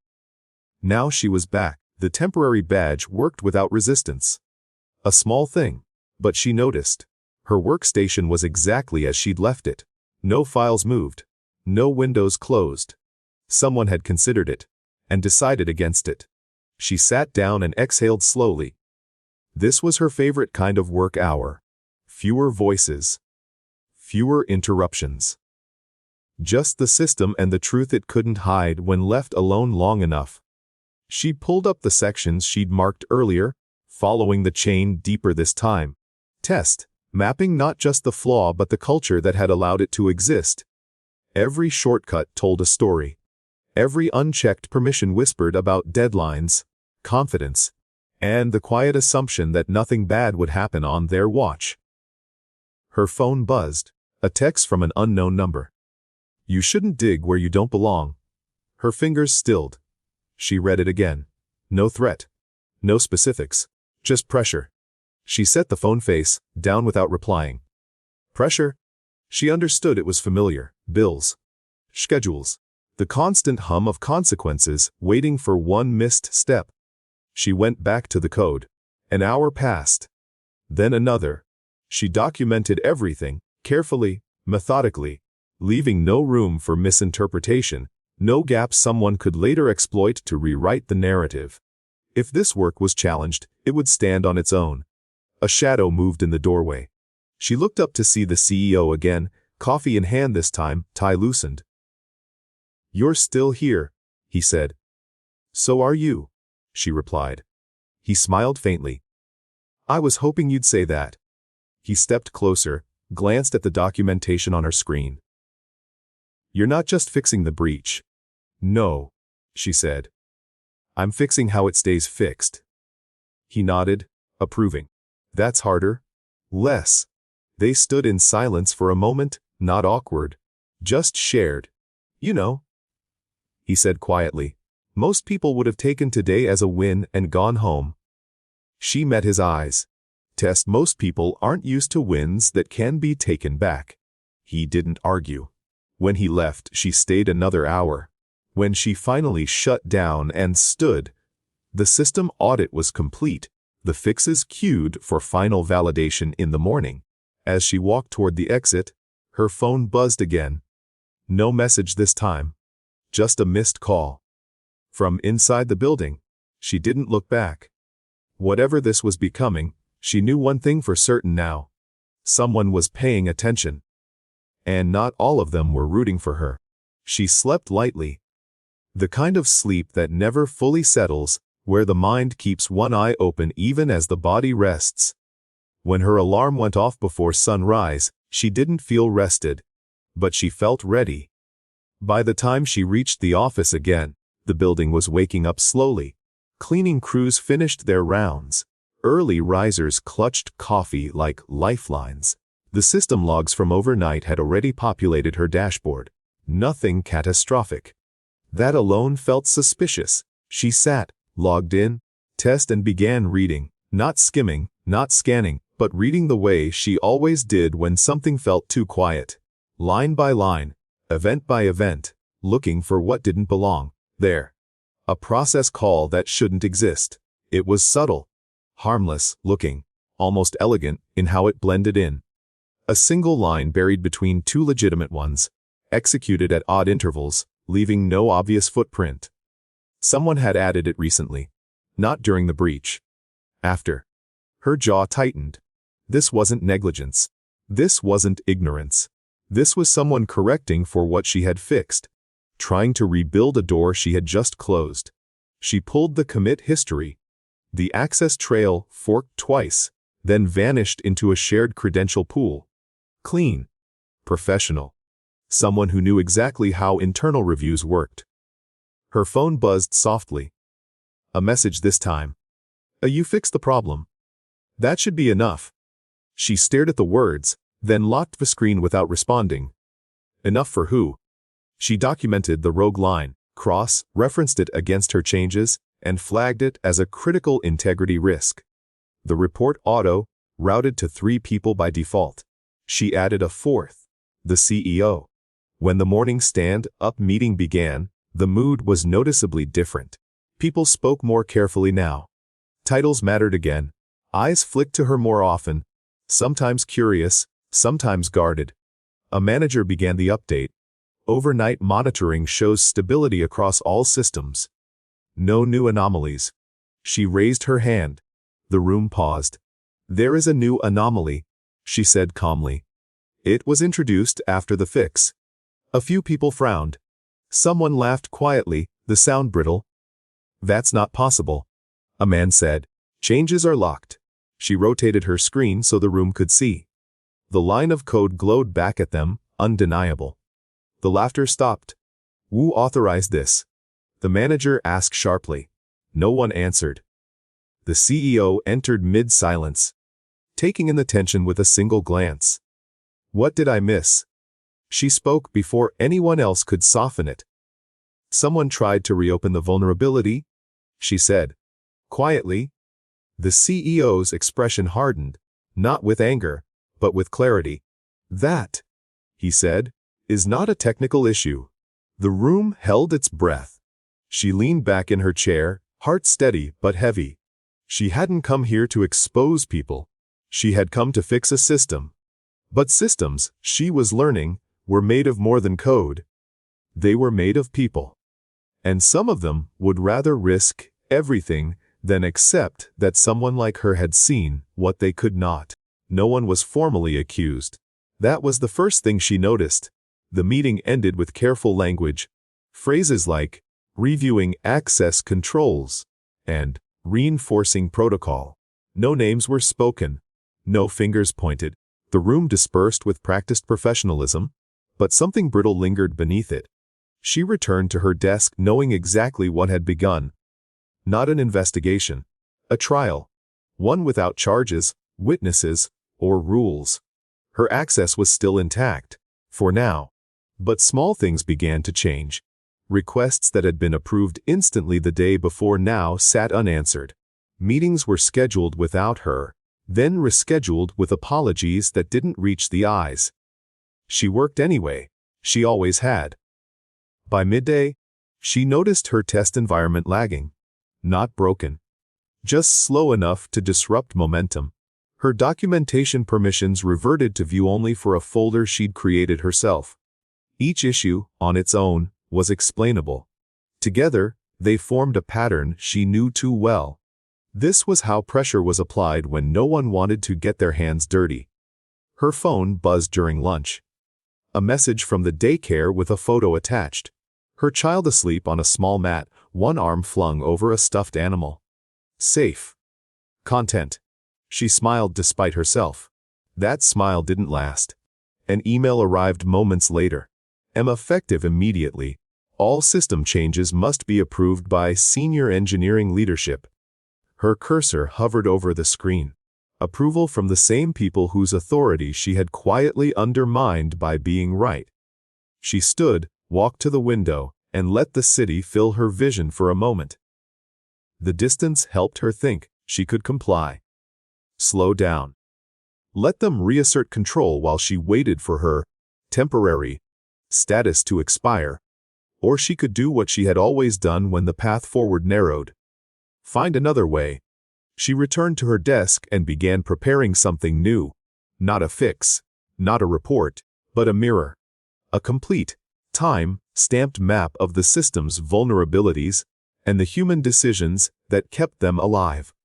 Now she was back. The temporary badge worked without resistance. A small thing, but she noticed. Her workstation was exactly as she'd left it. No files moved. No windows closed. Someone had considered it and decided against it. She sat down and exhaled slowly. This was her favorite kind of work hour. Fewer voices. Fewer interruptions. Just the system and the truth it couldn't hide when left alone long enough. She pulled up the sections she'd marked earlier, following the chain deeper this time. Test, mapping not just the flaw but the culture that had allowed it to exist. Every shortcut told a story. Every unchecked permission whispered about deadlines, confidence, and the quiet assumption that nothing bad would happen on their watch. Her phone buzzed, a text from an unknown number. "You shouldn't dig where you don't belong." Her fingers stilled. She read it again. No threat. No specifics. Just pressure. She set the phone face down without replying. Pressure? She understood it was familiar. Bills. Schedules. The constant hum of consequences waiting for one missed step. She went back to the code. An hour passed. Then another. She documented everything, carefully, methodically, leaving no room for misinterpretation. No gaps someone could later exploit to rewrite the narrative. If this work was challenged, it would stand on its own. A shadow moved in the doorway. She looked up to see the CEO again, coffee in hand this time, tie loosened. "You're still here," he said. "So are you," she replied. He smiled faintly. "I was hoping you'd say that." He stepped closer, glanced at the documentation on her screen. "You're not just fixing the breach." "No," she said. "I'm fixing how it stays fixed." He nodded, approving. "That's harder." "Less." They stood in silence for a moment, not awkward, just shared. "You know," he said quietly, "most people would have taken today as a win and gone home." She met his eyes. Test, most people aren't used to wins that can be taken back. He didn't argue. When he left, she stayed another hour. When she finally shut down and stood, the system audit was complete, the fixes queued for final validation in the morning. As she walked toward the exit, her phone buzzed again. No message this time. Just a missed call. From inside the building, she didn't look back. Whatever this was becoming, she knew one thing for certain now. Someone was paying attention. And not all of them were rooting for her. She slept lightly. The kind of sleep that never fully settles, where the mind keeps one eye open even as the body rests. When her alarm went off before sunrise, she didn't feel rested, but she felt ready. By the time she reached the office again, the building was waking up slowly. Cleaning crews finished their rounds. Early risers clutched coffee like lifelines. The system logs from overnight had already populated her dashboard. Nothing catastrophic. That alone felt suspicious. She sat, logged in, test and began reading, not skimming, not scanning, but reading the way she always did when something felt too quiet. Line by line, event by event, looking for what didn't belong there. A process call that shouldn't exist. It was subtle, harmless looking, almost elegant in how it blended in. A single line buried between two legitimate ones, executed at odd intervals, leaving no obvious footprint. Someone had added it recently, not during the breach. After. Her jaw tightened. This wasn't negligence. This wasn't ignorance. This was someone correcting for what she had fixed, trying to rebuild a door she had just closed. She pulled the commit history. The access trail forked twice, then vanished into a shared credential pool. Clean. Professional. Someone who knew exactly how internal reviews worked. Her phone buzzed softly. A message this time. You fixed the problem. That should be enough. She stared at the words, then locked the screen without responding. Enough for who? She documented the rogue line, cross-referenced it against her changes, and flagged it as a critical integrity risk. The report auto-routed to 3 people by default. She added a 4th, the CEO. When the morning stand-up meeting began, the mood was noticeably different. People spoke more carefully now. Titles mattered again. Eyes flicked to her more often, sometimes curious, sometimes guarded. A manager began the update. Overnight monitoring shows stability across all systems. No new anomalies. She raised her hand. The room paused. There is a new anomaly, she said calmly. It was introduced after the fix. A few people frowned. Someone laughed quietly, the sound brittle. That's not possible, a man said. Changes are locked. She rotated her screen so the room could see. The line of code glowed back at them, undeniable. The laughter stopped. Who authorized this? The manager asked sharply. No one answered. The CEO entered mid-silence, taking in the tension with a single glance. What did I miss? She spoke before anyone else could soften it. Someone tried to reopen the vulnerability, she said. Quietly. The CEO's expression hardened, not with anger, but with clarity. That, he said, is not a technical issue. The room held its breath. She leaned back in her chair, heart steady but heavy. She hadn't come here to expose people. She had come to fix a system. But systems, she was learning, were made of more than code. They were made of people. And some of them would rather risk everything than accept that someone like her had seen what they could not. No one was formally accused. That was the first thing she noticed. The meeting ended with careful language. Phrases like, reviewing access controls, and reinforcing protocol. No names were spoken. No fingers pointed. The room dispersed with practiced professionalism, but something brittle lingered beneath it. She returned to her desk knowing exactly what had begun. Not an investigation. A trial. One without charges, witnesses, or rules. Her access was still intact, for now. But small things began to change. Requests that had been approved instantly the day before now sat unanswered. Meetings were scheduled without her, then rescheduled with apologies that didn't reach the eyes. She worked anyway. She always had. By midday, she noticed her test environment lagging. Not broken. Just slow enough to disrupt momentum. Her documentation permissions reverted to view only for a folder she'd created herself. Each issue, on its own, was explainable. Together, they formed a pattern she knew too well. This was how pressure was applied when no one wanted to get their hands dirty. Her phone buzzed during lunch. A message from the daycare with a photo attached. Her child asleep on a small mat, one arm flung over a stuffed animal. Safe. Content. She smiled despite herself. That smile didn't last. An email arrived moments later. Effective immediately. All system changes must be approved by senior engineering leadership. Her cursor hovered over the screen. Approval from the same people whose authority she had quietly undermined by being right. She stood, walked to the window, and let the city fill her vision for a moment. The distance helped her think she could comply. Slow down. Let them reassert control while she waited for her temporary status to expire. Or she could do what she had always done when the path forward narrowed. Find another way. She returned to her desk and began preparing something new. Not a fix, not a report, but a mirror. A complete, time-stamped map of the system's vulnerabilities and the human decisions that kept them alive.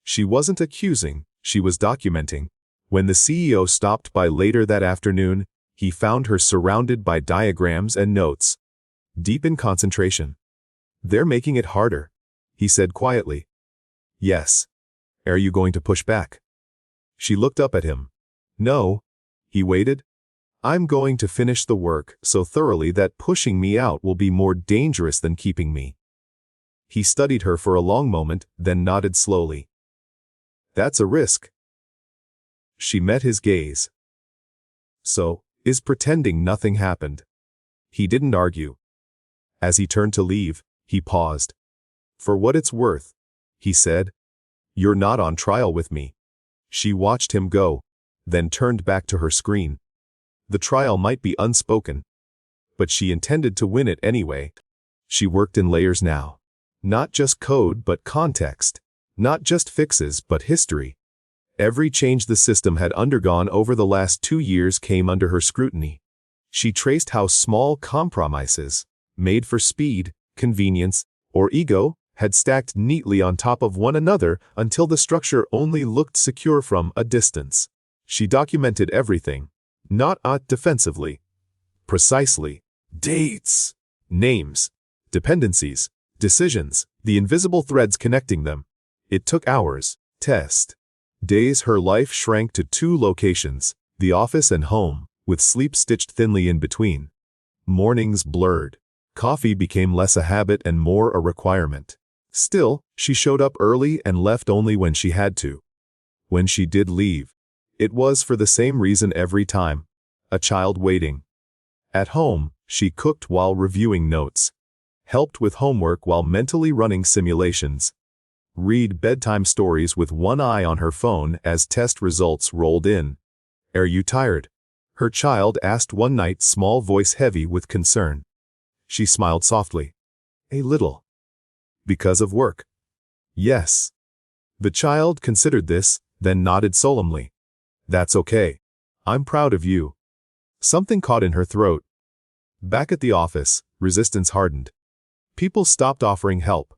She wasn't accusing, she was documenting. When the CEO stopped by later that afternoon, he found her surrounded by diagrams and notes. Deep in concentration. "They're making it harder," he said quietly. "Yes. Are you going to push back?" She looked up at him. "No." He waited. "I'm going to finish the work so thoroughly that pushing me out will be more dangerous than keeping me." He studied her for a long moment, then nodded slowly. "That's a risk." She met his gaze. "So, is pretending nothing happened?" He didn't argue. As he turned to leave, he paused. "For what it's worth," he said, "you're not on trial with me." She watched him go, then turned back to her screen. The trial might be unspoken, but she intended to win it anyway. She worked in layers now. Not just code but context. Not just fixes but history. Every change the system had undergone over the last 2 years came under her scrutiny. She traced how small compromises, made for speed, convenience, or ego, had stacked neatly on top of one another until the structure only looked secure from a distance. She documented everything, not defensively. Precisely. Dates, names, dependencies, decisions, the invisible threads connecting them. It took hours. Days her life shrank to 2 locations, the office and home, with sleep stitched thinly in between. Mornings blurred. Coffee became less a habit and more a requirement. Still, she showed up early and left only when she had to. When she did leave, it was for the same reason every time. A child waiting. At home, she cooked while reviewing notes. Helped with homework while mentally running simulations. Read bedtime stories with one eye on her phone as test results rolled in. "Are you tired?" her child asked one night, small voice heavy with concern. She smiled softly. "A little." "Because of work?" "Yes." The child considered this, then nodded solemnly. "That's okay. I'm proud of you." Something caught in her throat. Back at the office, resistance hardened. People stopped offering help.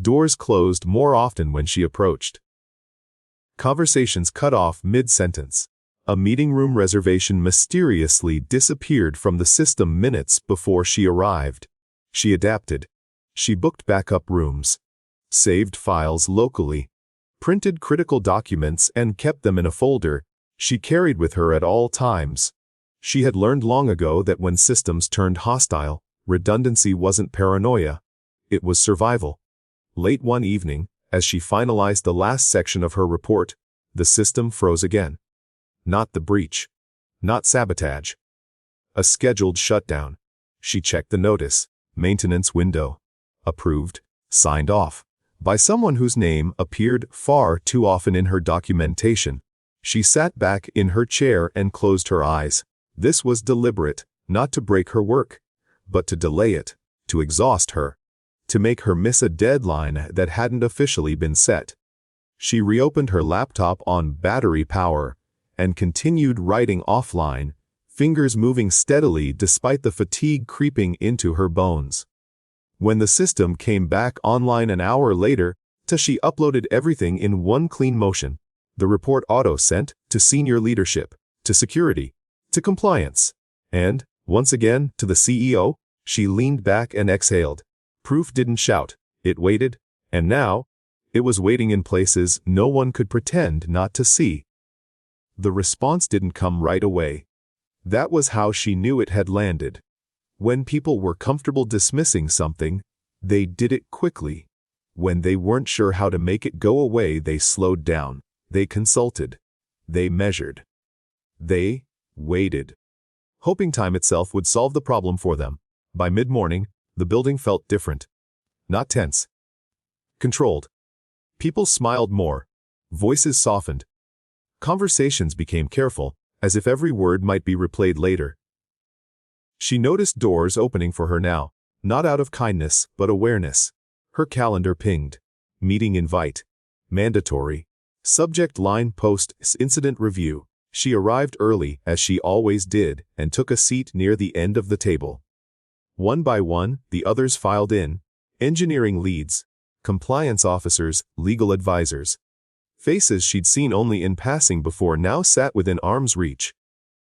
Doors closed more often when she approached. Conversations cut off mid-sentence. A meeting room reservation mysteriously disappeared from the system minutes before she arrived. She adapted. She booked backup rooms, saved files locally, printed critical documents and kept them in a folder she carried with her at all times. She had learned long ago that when systems turned hostile, redundancy wasn't paranoia. It was survival. Late one evening, as she finalized the last section of her report, the system froze again. Not the breach. Not sabotage. A scheduled shutdown. She checked the notice. Maintenance window. Approved. Signed off. By someone whose name appeared far too often in her documentation. She sat back in her chair and closed her eyes. This was deliberate, not to break her work, but to delay it, to exhaust her, to make her miss a deadline that hadn't officially been set. She reopened her laptop on battery power and continued writing offline, fingers moving steadily despite the fatigue creeping into her bones. When the system came back online an hour later, she uploaded everything in one clean motion. The report auto-sent to senior leadership, to security, to compliance, and, once again, to the CEO. She leaned back and exhaled. Proof didn't shout, it waited, and now, it was waiting in places no one could pretend not to see. The response didn't come right away. That was how she knew it had landed. When people were comfortable dismissing something, they did it quickly. When they weren't sure how to make it go away, they slowed down. They consulted. They measured. They waited, hoping time itself would solve the problem for them. By mid-morning, the building felt different. Not tense. Controlled. People smiled more. Voices softened. Conversations became careful, as if every word might be replayed later. She noticed doors opening for her now, not out of kindness, but awareness. Her calendar pinged. Meeting invite. Mandatory. Subject line post incident review. She arrived early, as she always did, and took a seat near the end of the table. One by one, the others filed in. Engineering leads, compliance officers, legal advisors. Faces she'd seen only in passing before now sat within arm's reach.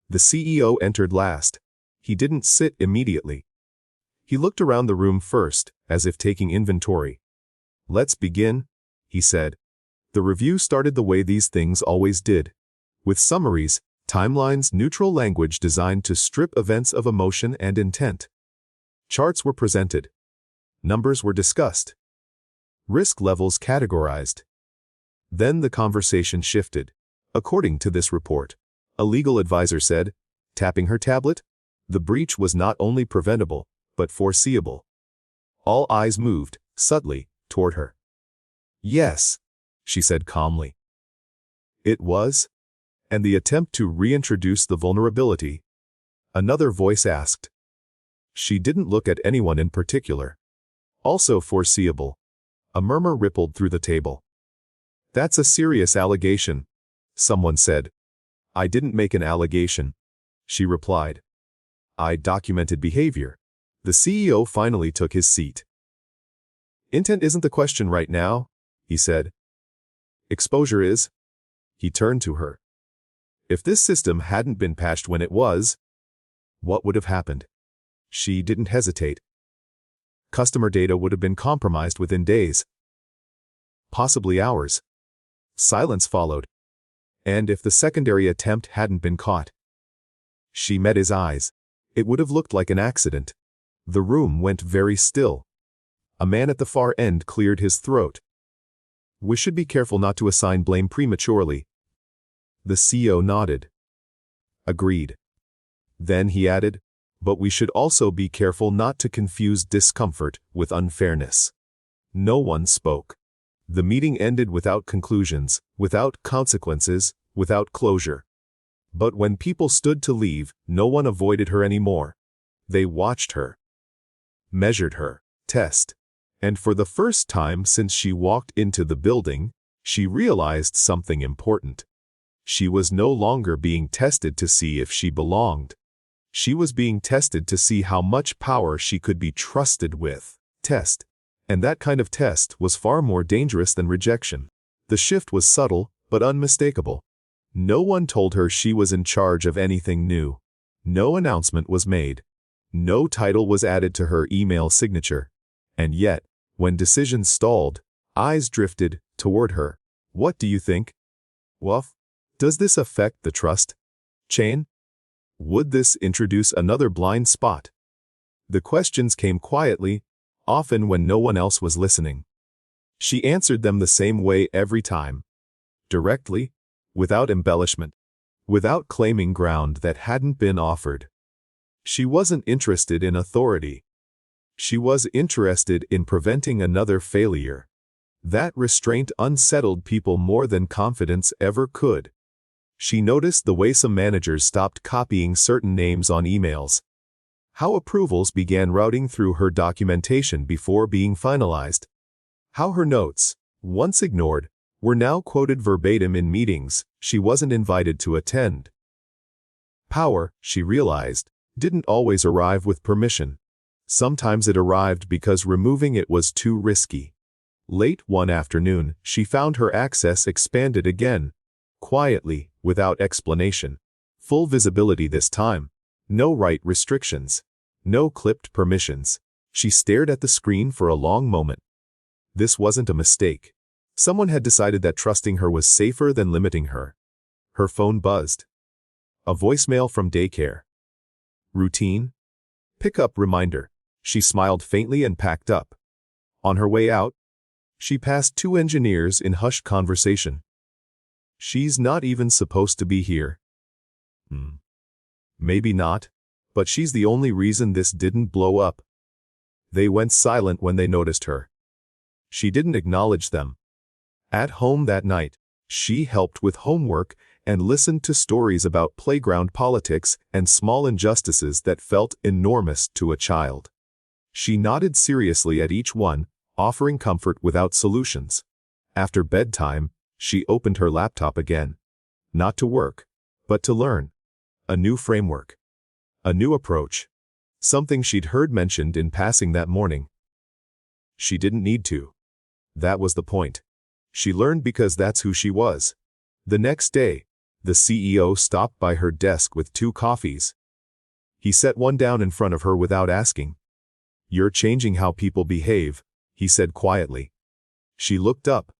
The CEO entered last. He didn't sit immediately. He looked around the room first, as if taking inventory. "Let's begin," he said. The review started the way these things always did. With summaries, timelines, neutral language designed to strip events of emotion and intent. Charts were presented. Numbers were discussed. Risk levels categorized. Then the conversation shifted. According to this report, a legal advisor said, tapping her tablet, the breach was not only preventable, but foreseeable. All eyes moved, subtly, toward her. "Yes," she said calmly. "It was?" And the attempt to reintroduce the vulnerability. Another voice asked. She didn't look at anyone in particular. "Also foreseeable." A murmur rippled through the table. "That's a serious allegation," someone said. "I didn't make an allegation," she replied. "I documented behavior." The CEO finally took his seat. "Intent isn't the question right now," he said. "Exposure is." He turned to her. "If this system hadn't been patched when it was, what would have happened?" She didn't hesitate. Customer data would have been compromised within days. Possibly hours. Silence followed. And if the secondary attempt hadn't been caught? She met his eyes. It would have looked like an accident. The room went very still. A man at the far end cleared his throat. "We should be careful not to assign blame prematurely." The CEO nodded. "Agreed." Then he added, "But we should also be careful not to confuse discomfort with unfairness." No one spoke. The meeting ended without conclusions, without consequences, without closure. But when people stood to leave, no one avoided her anymore. They watched her, measured her, test. And for the first time since she walked into the building, she realized something important. She was no longer being tested to see if she belonged. She was being tested to see how much power she could be trusted with. Test. And that kind of test was far more dangerous than rejection. The shift was subtle, but unmistakable. No one told her she was in charge of anything new. No announcement was made. No title was added to her email signature. And yet, when decisions stalled, eyes drifted toward her. "What do you think? Woof. Does this affect the trust chain? Would this introduce another blind spot?" The questions came quietly, often when no one else was listening. She answered them the same way every time. Directly, without embellishment, without claiming ground that hadn't been offered. She wasn't interested in authority. She was interested in preventing another failure. That restraint unsettled people more than confidence ever could. She noticed the way some managers stopped copying certain names on emails. How approvals began routing through her documentation before being finalized. How her notes, once ignored, were now quoted verbatim in meetings she wasn't invited to attend. Power, she realized, didn't always arrive with permission. Sometimes it arrived because removing it was too risky. Late one afternoon, she found her access expanded again. Quietly, without explanation. Full visibility this time. No write restrictions. No clipped permissions. She stared at the screen for a long moment. This wasn't a mistake. Someone had decided that trusting her was safer than limiting her. Her phone buzzed. A voicemail from daycare. Routine? Pick up reminder. She smiled faintly and packed up. On her way out, she passed 2 engineers in hushed conversation. She's not even supposed to be here. Maybe not, but she's the only reason this didn't blow up. They went silent when they noticed her. She didn't acknowledge them. At home that night, she helped with homework and listened to stories about playground politics and small injustices that felt enormous to a child. She nodded seriously at each one, offering comfort without solutions. After bedtime, she opened her laptop again. Not to work, but to learn. A new framework. A new approach. Something she'd heard mentioned in passing that morning. She didn't need to. That was the point. She learned because that's who she was. The next day, the CEO stopped by her desk with 2 coffees. He set one down in front of her without asking. "You're changing how people behave," he said quietly. She looked up.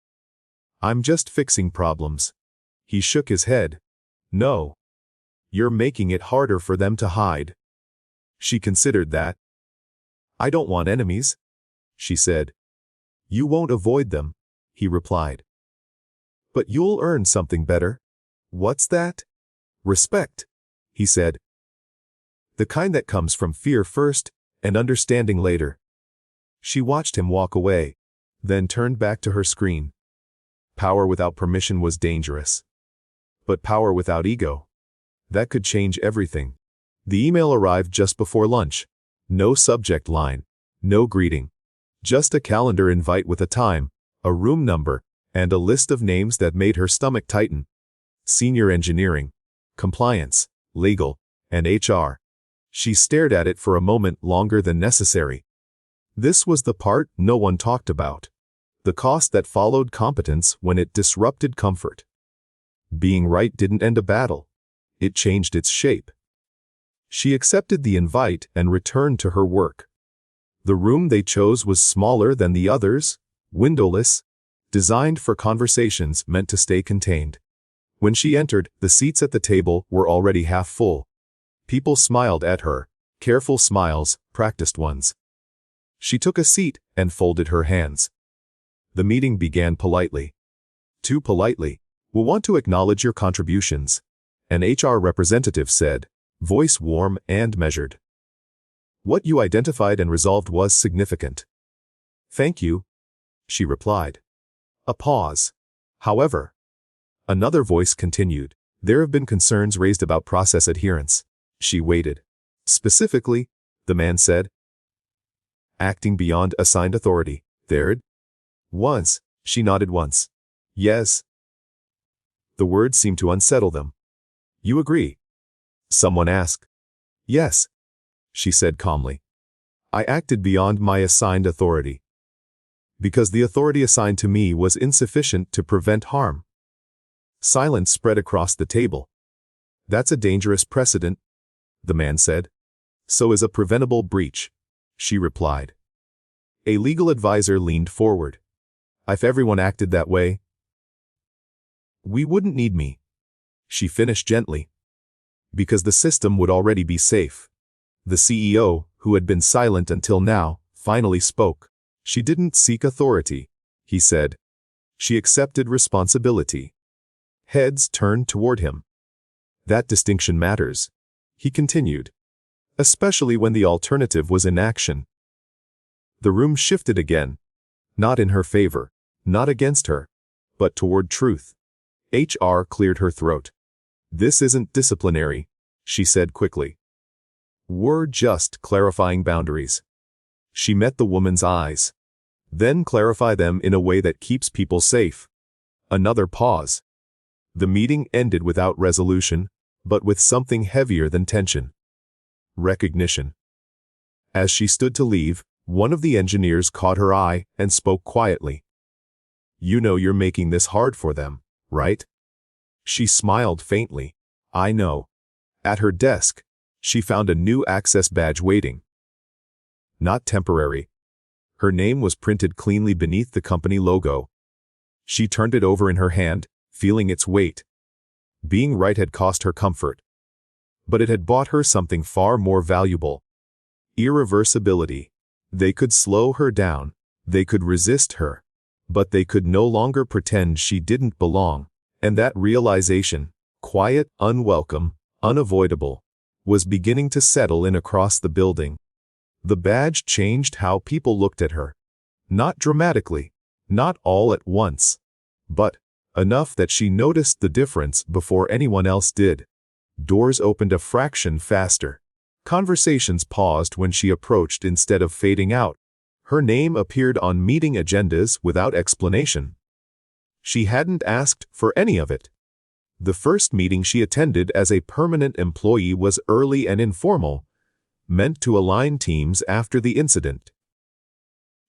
"I'm just fixing problems." He shook his head. "No. You're making it harder for them to hide." She considered that. "I don't want enemies," she said. "You won't avoid them," he replied. "But you'll earn something better." "What's that?" "Respect," he said. "The kind that comes from fear first and understanding later." She watched him walk away, then turned back to her screen. Power without permission was dangerous. But power without ego, that could change everything. The email arrived just before lunch. No subject line, no greeting. Just a calendar invite with a time, a room number, and a list of names that made her stomach tighten. Senior engineering, compliance, legal, and HR. She stared at it for a moment longer than necessary. This was the part no one talked about. The cost that followed competence when it disrupted comfort. Being right didn't end a battle. It changed its shape. She accepted the invite and returned to her work. The room they chose was smaller than the others, windowless, designed for conversations meant to stay contained. When she entered, the seats at the table were already half full. People smiled at her, careful smiles, practiced ones. She took a seat and folded her hands. The meeting began politely. Too politely. "We'll want to acknowledge your contributions," an HR representative said, voice warm and measured. "What you identified and resolved was significant." "Thank you," she replied. A pause. "However," another voice continued, "there have been concerns raised about process adherence." She waited. "Specifically," the man said, "acting beyond assigned authority." "There?" "Once." She nodded once. "Yes." The words seemed to unsettle them. "You agree?" someone asked. "Yes," she said calmly. "I acted beyond my assigned authority. Because the authority assigned to me was insufficient to prevent harm." Silence spread across the table. "That's a dangerous precedent," the man said. "So is a preventable breach," she replied. A legal advisor leaned forward. "If everyone acted that way, we wouldn't need me," she finished gently. "Because the system would already be safe." The CEO, who had been silent until now, finally spoke. "She didn't seek authority," he said. "She accepted responsibility." Heads turned toward him. "That distinction matters," he continued, "especially when the alternative was inaction." The room shifted again. Not in her favor, not against her, but toward truth. HR cleared her throat. "This isn't disciplinary," she said quickly. "We're just clarifying boundaries." She met the woman's eyes. "Then clarify them in a way that keeps people safe." Another pause. The meeting ended without resolution, but with something heavier than tension. Recognition. As she stood to leave, one of the engineers caught her eye and spoke quietly. "You know you're making this hard for them, right?" She smiled faintly. "I know." At her desk, she found a new access badge waiting. Not temporary. Her name was printed cleanly beneath the company logo. She turned it over in her hand, feeling its weight. Being right had cost her comfort. But it had bought her something far more valuable. Irreversibility. They could slow her down. They could resist her. But they could no longer pretend she didn't belong. And that realization, quiet, unwelcome, unavoidable, was beginning to settle in across the building. The badge changed how people looked at her. Not dramatically, not all at once, but enough that she noticed the difference before anyone else did. Doors opened a fraction faster. Conversations paused when she approached instead of fading out. Her name appeared on meeting agendas without explanation. She hadn't asked for any of it. The first meeting she attended as a permanent employee was early and informal, meant to align teams after the incident.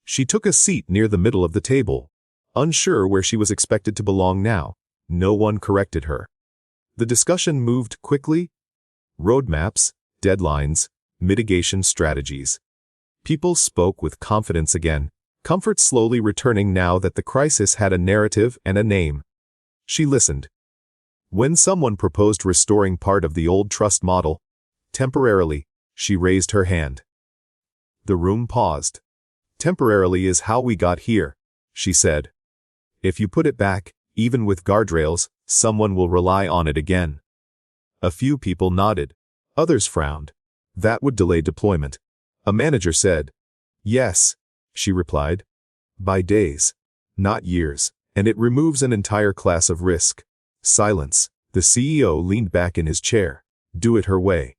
She took a seat near the middle of the table, unsure where she was expected to belong now. No one corrected her. The discussion moved quickly. Roadmaps, deadlines, mitigation strategies. People spoke with confidence again, comfort slowly returning now that the crisis had a narrative and a name. She listened. When someone proposed restoring part of the old trust model, temporarily, she raised her hand. The room paused. Temporarily is how we got here, she said. If you put it back, even with guardrails, someone will rely on it again. A few people nodded. Others frowned. That would delay deployment. A manager said, "Yes," she replied. "By days, not years, and it removes an entire class of risk." Silence. The CEO leaned back in his chair. Do it her way.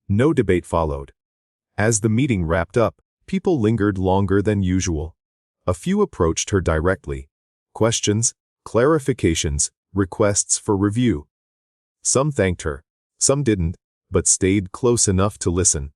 No debate followed. As the meeting wrapped up, people lingered longer than usual. A few approached her directly. Questions, clarifications, requests for review. Some thanked her, some didn't, but stayed close enough to listen.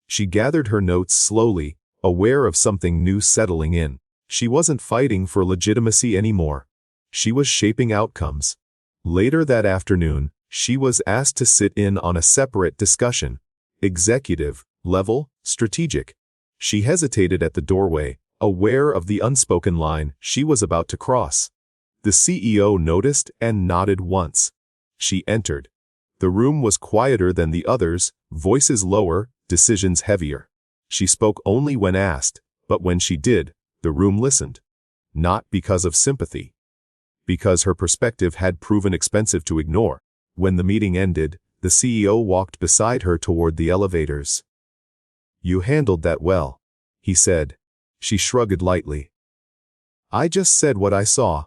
She gathered her notes slowly, aware of something new settling in. She wasn't fighting for legitimacy anymore. She was shaping outcomes. Later that afternoon, she was asked to sit in on a separate discussion. Executive, level, strategic. She hesitated at the doorway, aware of the unspoken line she was about to cross. The CEO noticed and nodded once. She entered. The room was quieter than the others, voices lower, decisions heavier. She spoke only when asked, but when she did, the room listened. Not because of sympathy. Because her perspective had proven expensive to ignore. When the meeting ended, the CEO walked beside her toward the elevators. "You handled that well," he said. She shrugged lightly. "I just said what I saw.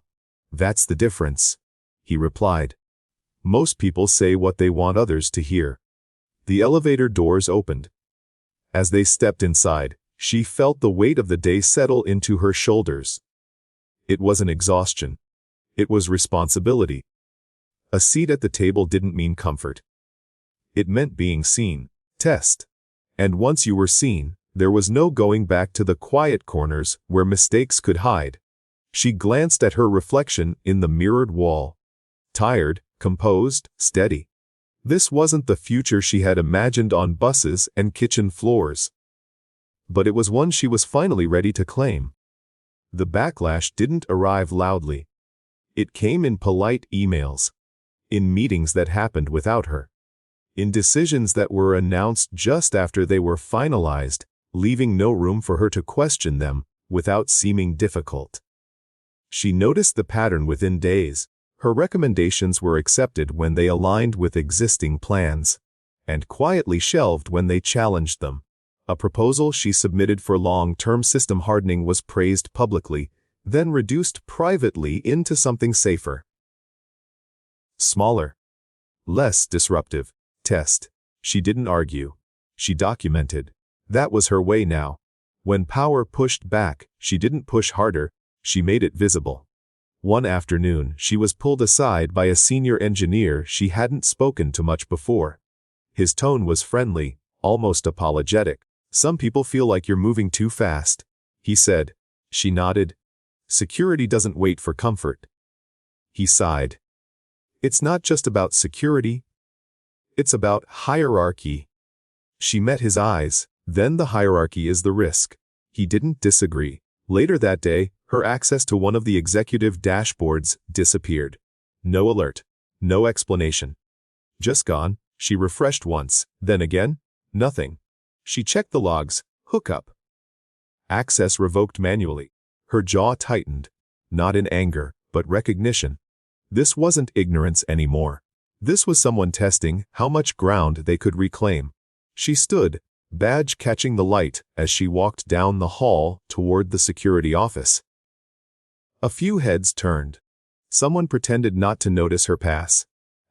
That's the difference," he replied. Most people say what they want others to hear. The elevator doors opened. As they stepped inside, she felt the weight of the day settle into her shoulders. It wasn't exhaustion. It was responsibility. A seat at the table didn't mean comfort. It meant being seen. Test. And once you were seen, there was no going back to the quiet corners where mistakes could hide. She glanced at her reflection in the mirrored wall. Tired, composed, steady. This wasn't the future she had imagined on buses and kitchen floors. But it was one she was finally ready to claim. The backlash didn't arrive loudly. It came in polite emails. In meetings that happened without her. In decisions that were announced just after they were finalized, leaving no room for her to question them without seeming difficult. She noticed the pattern within days. Her recommendations were accepted when they aligned with existing plans, and quietly shelved when they challenged them. A proposal she submitted for long-term system hardening was praised publicly, then reduced privately into something safer. Smaller. Less disruptive. Test. She didn't argue. She documented. That was her way now. When power pushed back, she didn't push harder, she made it visible. One afternoon, she was pulled aside by a senior engineer she hadn't spoken to much before. His tone was friendly, almost apologetic. "Some people feel like you're moving too fast," he said. She nodded. "Security doesn't wait for comfort." He sighed. "It's not just about security. It's about hierarchy." She met his eyes. Then the hierarchy is the risk. He didn't disagree. Later that day, her access to one of the executive dashboards disappeared. No alert. No explanation. Just gone. She refreshed once, then again. Nothing. She checked the logs. Hookup. Access revoked manually. Her jaw tightened, not in anger, but recognition. This wasn't ignorance anymore. This was someone testing how much ground they could reclaim. She stood, badge catching the light, as she walked down the hall toward the security office. A few heads turned. Someone pretended not to notice her pass.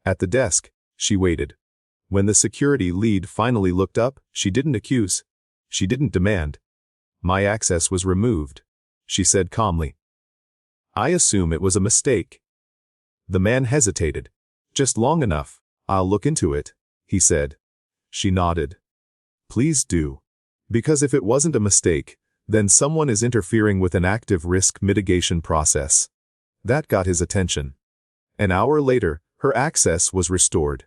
At the desk, she waited. When the security lead finally looked up, she didn't accuse. She didn't demand. "My access was removed," she said calmly. "I assume it was a mistake." The man hesitated. "Just long enough. I'll look into it," he said. She nodded. "Please do. Because if it wasn't a mistake, then someone is interfering with an active risk mitigation process." That got his attention. An hour later, her access was restored.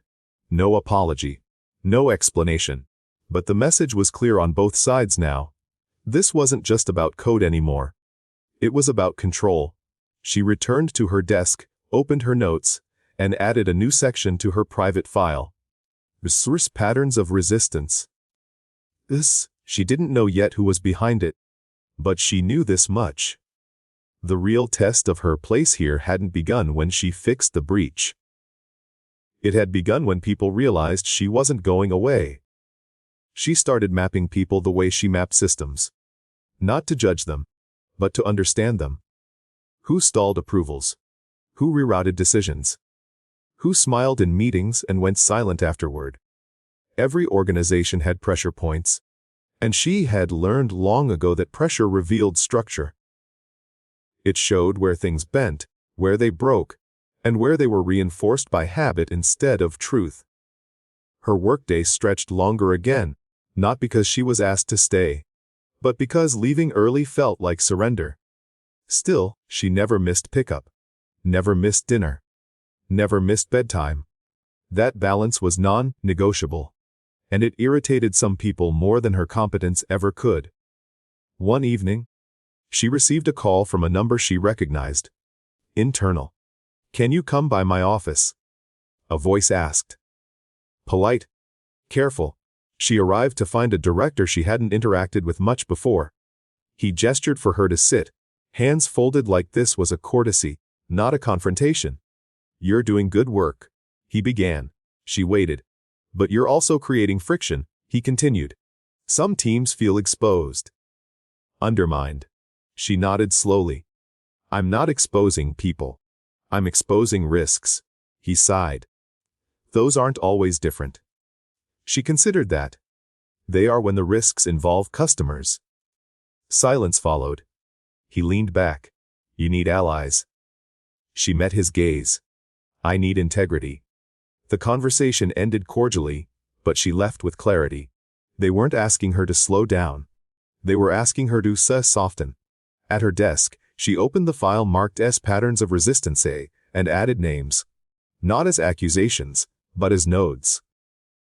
No apology. No explanation. But the message was clear on both sides now. This wasn't just about code anymore. It was about control. She returned to her desk, opened her notes, and added a new section to her private file. Resource patterns of resistance. She didn't know yet who was behind it. But she knew this much. The real test of her place here hadn't begun when she fixed the breach. It had begun when people realized she wasn't going away. She started mapping people the way she mapped systems. Not to judge them, but to understand them. Who stalled approvals? Who rerouted decisions? Who smiled in meetings and went silent afterward? Every organization had pressure points, and she had learned long ago that pressure revealed structure. It showed where things bent, where they broke, and where they were reinforced by habit instead of truth. Her workday stretched longer again, not because she was asked to stay, but because leaving early felt like surrender. Still, she never missed pickup, never missed dinner, never missed bedtime. That balance was non-negotiable, and it irritated some people more than her competence ever could. One evening, she received a call from a number she recognized. Internal. "Can you come by my office?" A voice asked. Polite. Careful. She arrived to find a director she hadn't interacted with much before. He gestured for her to sit. Hands folded like this was a courtesy, not a confrontation. "You're doing good work," he began. She waited. "But you're also creating friction," he continued. "Some teams feel exposed. Undermined." She nodded slowly. "I'm not exposing people. I'm exposing risks," he sighed. "Those aren't always different." She considered that. They are when the risks involve customers. Silence followed. He leaned back. "You need allies." She met his gaze. "I need integrity." The conversation ended cordially, but she left with clarity. They weren't asking her to slow down. They were asking her to soften. At her desk, she opened the file marked as patterns of resistance and added names. Not as accusations, but as nodes.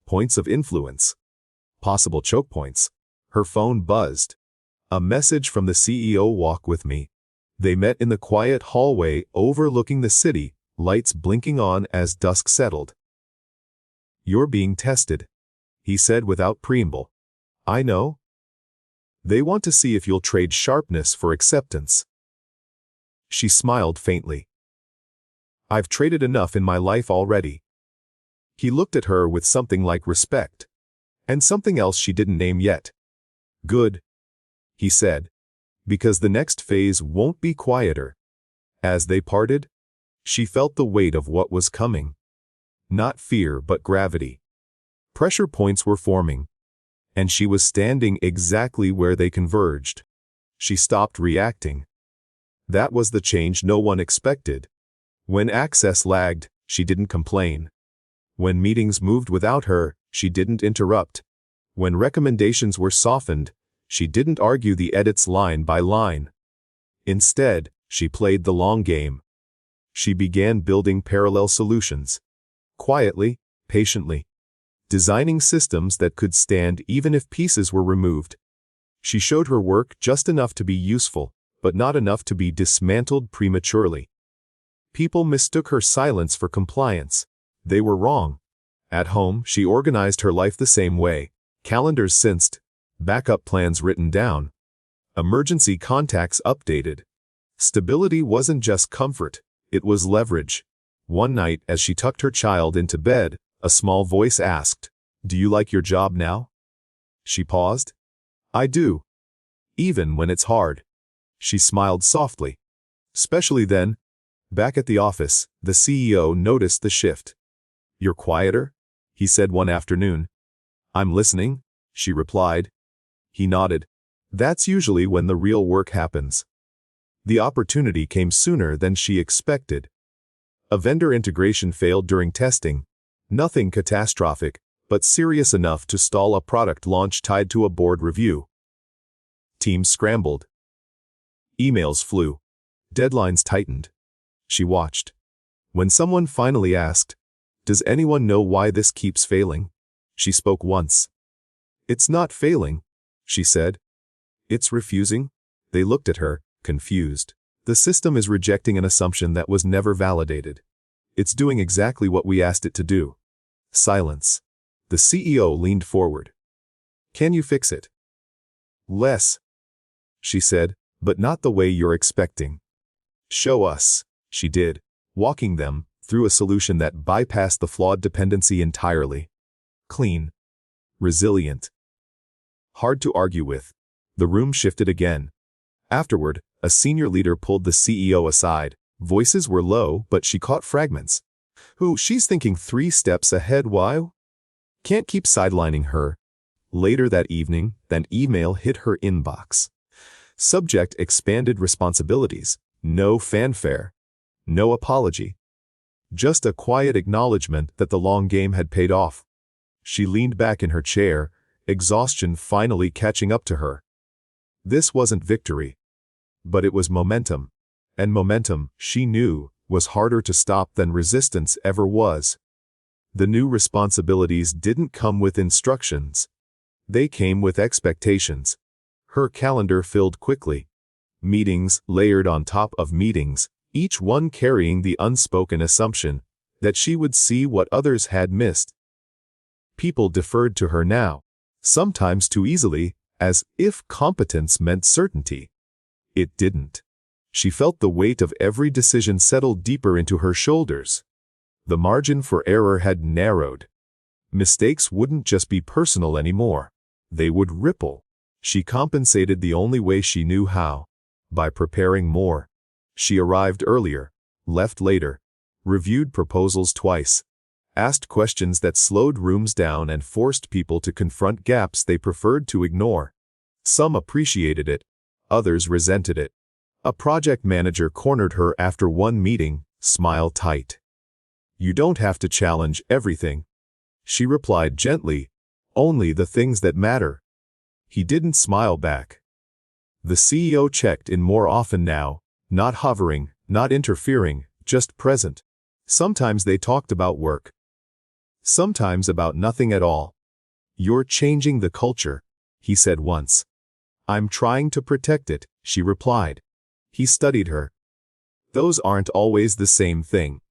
Points of influence. Possible choke points. Her phone buzzed. A message from the CEO. "Walk with me." They met in the quiet hallway overlooking the city, lights blinking on as dusk settled. "You're being tested," he said without preamble. "I know. They want to see if you'll trade sharpness for acceptance." She smiled faintly. "I've traded enough in my life already." He looked at her with something like respect. And something else she didn't name yet. "Good," he said. "Because the next phase won't be quieter." As they parted, she felt the weight of what was coming. Not fear, but gravity. Pressure points were forming. And she was standing exactly where they converged. She stopped reacting. That was the change no one expected. When access lagged, she didn't complain. When meetings moved without her, she didn't interrupt. When recommendations were softened, she didn't argue the edits line by line. Instead, she played the long game. She began building parallel solutions. Quietly, patiently. Designing systems that could stand even if pieces were removed. She showed her work just enough to be useful, but not enough to be dismantled prematurely. People mistook her silence for compliance. They were wrong. At home, she organized her life the same way. Calendars synced, Backup plans written down. Emergency contacts updated. Stability wasn't just comfort, it was leverage. One night, as she tucked her child into bed, a small voice asked, "Do you like your job now?" She paused. "I do. Even when it's hard." She smiled softly. Especially then. Back at the office, the CEO noticed the shift. "You're quieter?" he said one afternoon. "I'm listening," she replied. He nodded. "That's usually when the real work happens." The opportunity came sooner than she expected. A vendor integration failed during testing. Nothing catastrophic, but serious enough to stall a product launch tied to a board review. Teams scrambled. Emails flew. Deadlines tightened. She watched. When someone finally asked, "Does anyone know why this keeps failing?" she spoke once. "It's not failing," she said. "It's refusing." They looked at her, confused. "The system is rejecting an assumption that was never validated. It's doing exactly what we asked it to do." Silence. The CEO leaned forward. "Can you fix it?" "Less," she said, "but not the way you're expecting." "Show us." She did, walking them through a solution that bypassed the flawed dependency entirely. Clean. Resilient. Hard to argue with. The room shifted again. Afterward, a senior leader pulled the CEO aside. Voices were low, but she caught fragments. She's thinking 3 steps ahead while? Can't keep sidelining her. Later that evening, an email hit her inbox. Subject: expanded responsibilities. No fanfare. No apology. Just a quiet acknowledgement that the long game had paid off. She leaned back in her chair, exhaustion finally catching up to her. This wasn't victory. But it was momentum. And momentum, she knew, was harder to stop than resistance ever was. The new responsibilities didn't come with instructions. They came with expectations. Her calendar filled quickly. Meetings layered on top of meetings, each one carrying the unspoken assumption that she would see what others had missed. People deferred to her now, sometimes too easily, as if competence meant certainty. It didn't. She felt the weight of every decision settle deeper into her shoulders. The margin for error had narrowed. Mistakes wouldn't just be personal anymore. They would ripple. She compensated the only way she knew how: by preparing more. She arrived earlier, left later, reviewed proposals twice, asked questions that slowed rooms down and forced people to confront gaps they preferred to ignore. Some appreciated it, others resented it. A project manager cornered her after one meeting, smile tight. "You don't have to challenge everything," she replied gently, "only the things that matter." He didn't smile back. The CEO checked in more often now, not hovering, not interfering, just present. Sometimes they talked about work. Sometimes about nothing at all. "You're changing the culture," he said once. "I'm trying to protect it," she replied. He studied her. Those aren't always the same thing.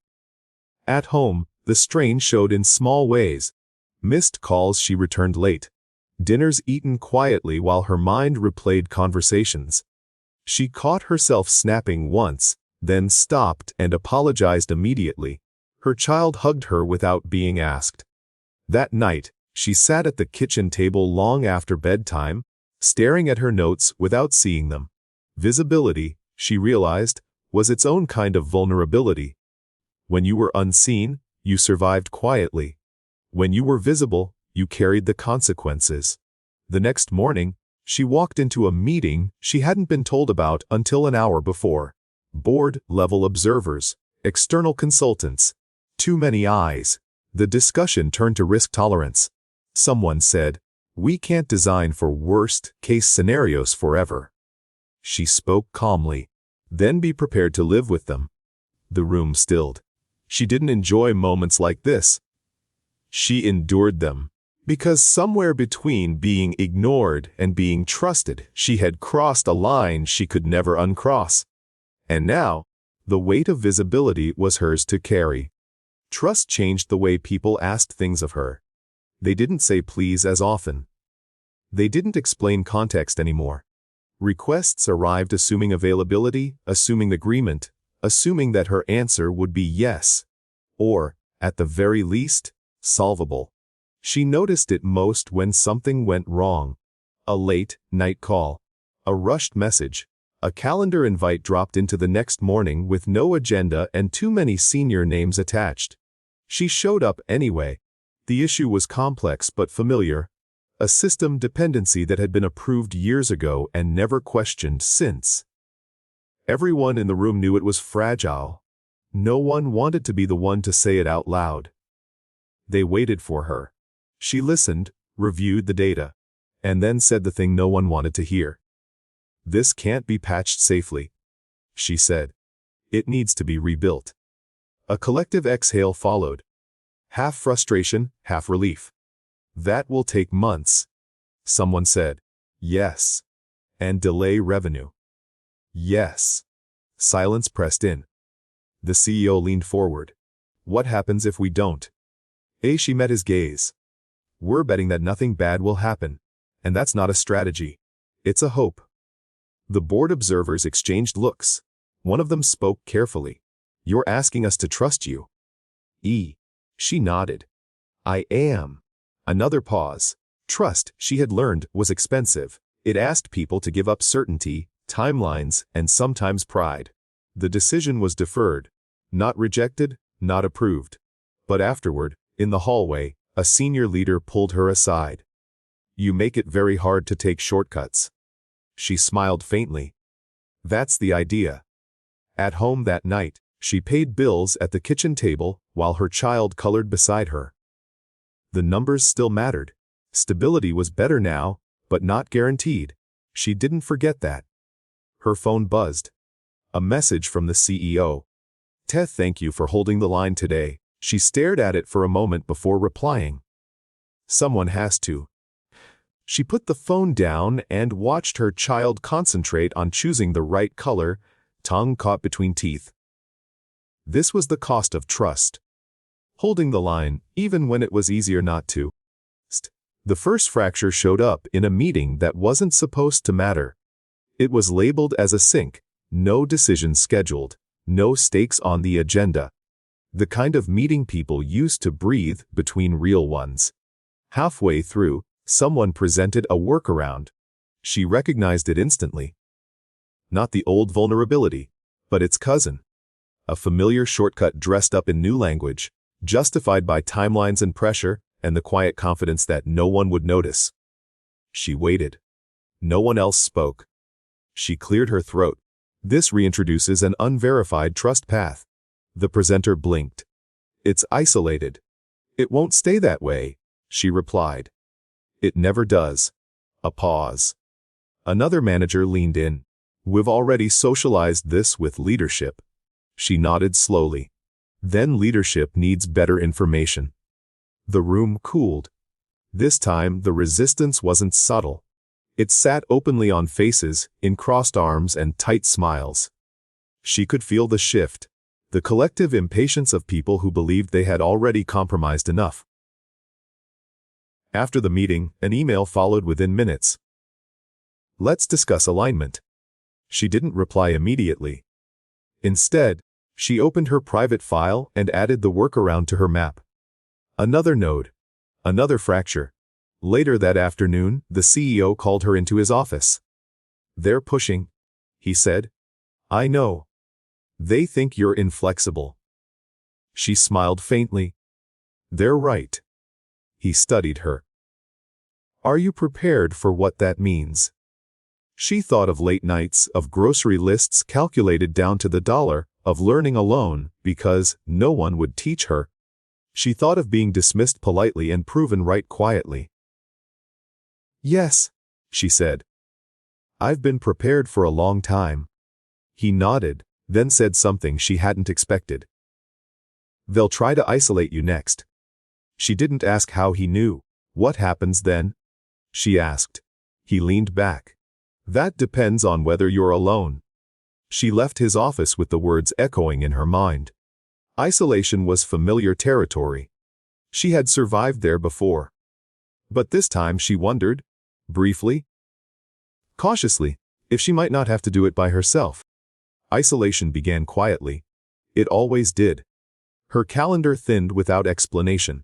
At home, the strain showed in small ways. Missed calls she returned late. Dinners eaten quietly while her mind replayed conversations. She caught herself snapping once, then stopped and apologized immediately. Her child hugged her without being asked. That night, she sat at the kitchen table long after bedtime, staring at her notes without seeing them. Visibility, she realized, was its own kind of vulnerability. When you were unseen, you survived quietly. When you were visible, you carried the consequences. The next morning, she walked into a meeting she hadn't been told about until an hour before. Board-level observers, external consultants. Too many eyes. The discussion turned to risk tolerance. Someone said, "We can't design for worst-case scenarios forever." She spoke calmly. "Then be prepared to live with them." The room stilled. She didn't enjoy moments like this. She endured them. Because somewhere between being ignored and being trusted, she had crossed a line she could never uncross. And now, the weight of visibility was hers to carry. Trust changed the way people asked things of her. They didn't say please as often. They didn't explain context anymore. Requests arrived assuming availability, assuming agreement, assuming that her answer would be yes, or, at the very least, solvable. She noticed it most when something went wrong. A late night call, a rushed message, a calendar invite dropped into the next morning with no agenda and too many senior names attached. She showed up anyway. The issue was complex but familiar. A system dependency that had been approved years ago and never questioned since. Everyone in the room knew it was fragile. No one wanted to be the one to say it out loud. They waited for her. She listened, reviewed the data, and then said the thing no one wanted to hear. "This can't be patched safely," she said. "It needs to be rebuilt." A collective exhale followed. Half frustration, half relief. "That will take months," someone said. "Yes." "And delay revenue." "Yes." Silence pressed in. The CEO leaned forward. "What happens if we don't?" She met his gaze. "We're betting that nothing bad will happen. And that's not a strategy. It's a hope." The board observers exchanged looks. One of them spoke carefully. "You're asking us to trust you." She nodded. "I am." Another pause. Trust, she had learned, was expensive. It asked people to give up certainty, timelines, and sometimes pride. The decision was deferred. Not rejected, not approved. But afterward, in the hallway, a senior leader pulled her aside. "You make it very hard to take shortcuts." She smiled faintly. "That's the idea." At home that night, she paid bills at the kitchen table while her child colored beside her. The numbers still mattered. Stability was better now, but not guaranteed. She didn't forget that. Her phone buzzed. A message from the CEO. Thank you for holding the line today." She stared at it for a moment before replying. "Someone has to." She put the phone down and watched her child concentrate on choosing the right color, tongue caught between teeth. This was the cost of trust. Holding the line, even when it was easier not to. The first fracture showed up in a meeting that wasn't supposed to matter. It was labeled as a sink, no decision scheduled, no stakes on the agenda. The kind of meeting people used to breathe between real ones. Halfway through, someone presented a workaround. She recognized it instantly. Not the old vulnerability, but its cousin. A familiar shortcut dressed up in new language, justified by timelines and pressure, and the quiet confidence that no one would notice. She waited. No one else spoke. She cleared her throat. "This reintroduces an unverified trust path." The presenter blinked. "It's isolated." "It won't stay that way," she replied. "It never does." A pause. Another manager leaned in. "We've already socialized this with leadership." She nodded slowly. "Then leadership needs better information." The room cooled. This time, the resistance wasn't subtle. It sat openly on faces, in crossed arms and tight smiles. She could feel the shift, the collective impatience of people who believed they had already compromised enough. After the meeting, an email followed within minutes. "Let's discuss alignment." She didn't reply immediately. Instead, she opened her private file and added the workaround to her map. Another node. Another fracture. Later that afternoon, the CEO called her into his office. "They're pushing," he said. "I know. They think you're inflexible." She smiled faintly. "They're right." He studied her. "Are you prepared for what that means?" She thought of late nights, of grocery lists calculated down to the dollar, of learning alone because no one would teach her. She thought of being dismissed politely and proven right quietly. "Yes," she said. "I've been prepared for a long time." He nodded, then said something she hadn't expected. "They'll try to isolate you next." She didn't ask how he knew. "What happens then?" she asked. He leaned back. "That depends on whether you're alone." She left his office with the words echoing in her mind. Isolation was familiar territory. She had survived there before. But this time she wondered, Briefly, cautiously, if she might not have to do it by herself. Isolation began quietly. It always did. Her calendar thinned without explanation.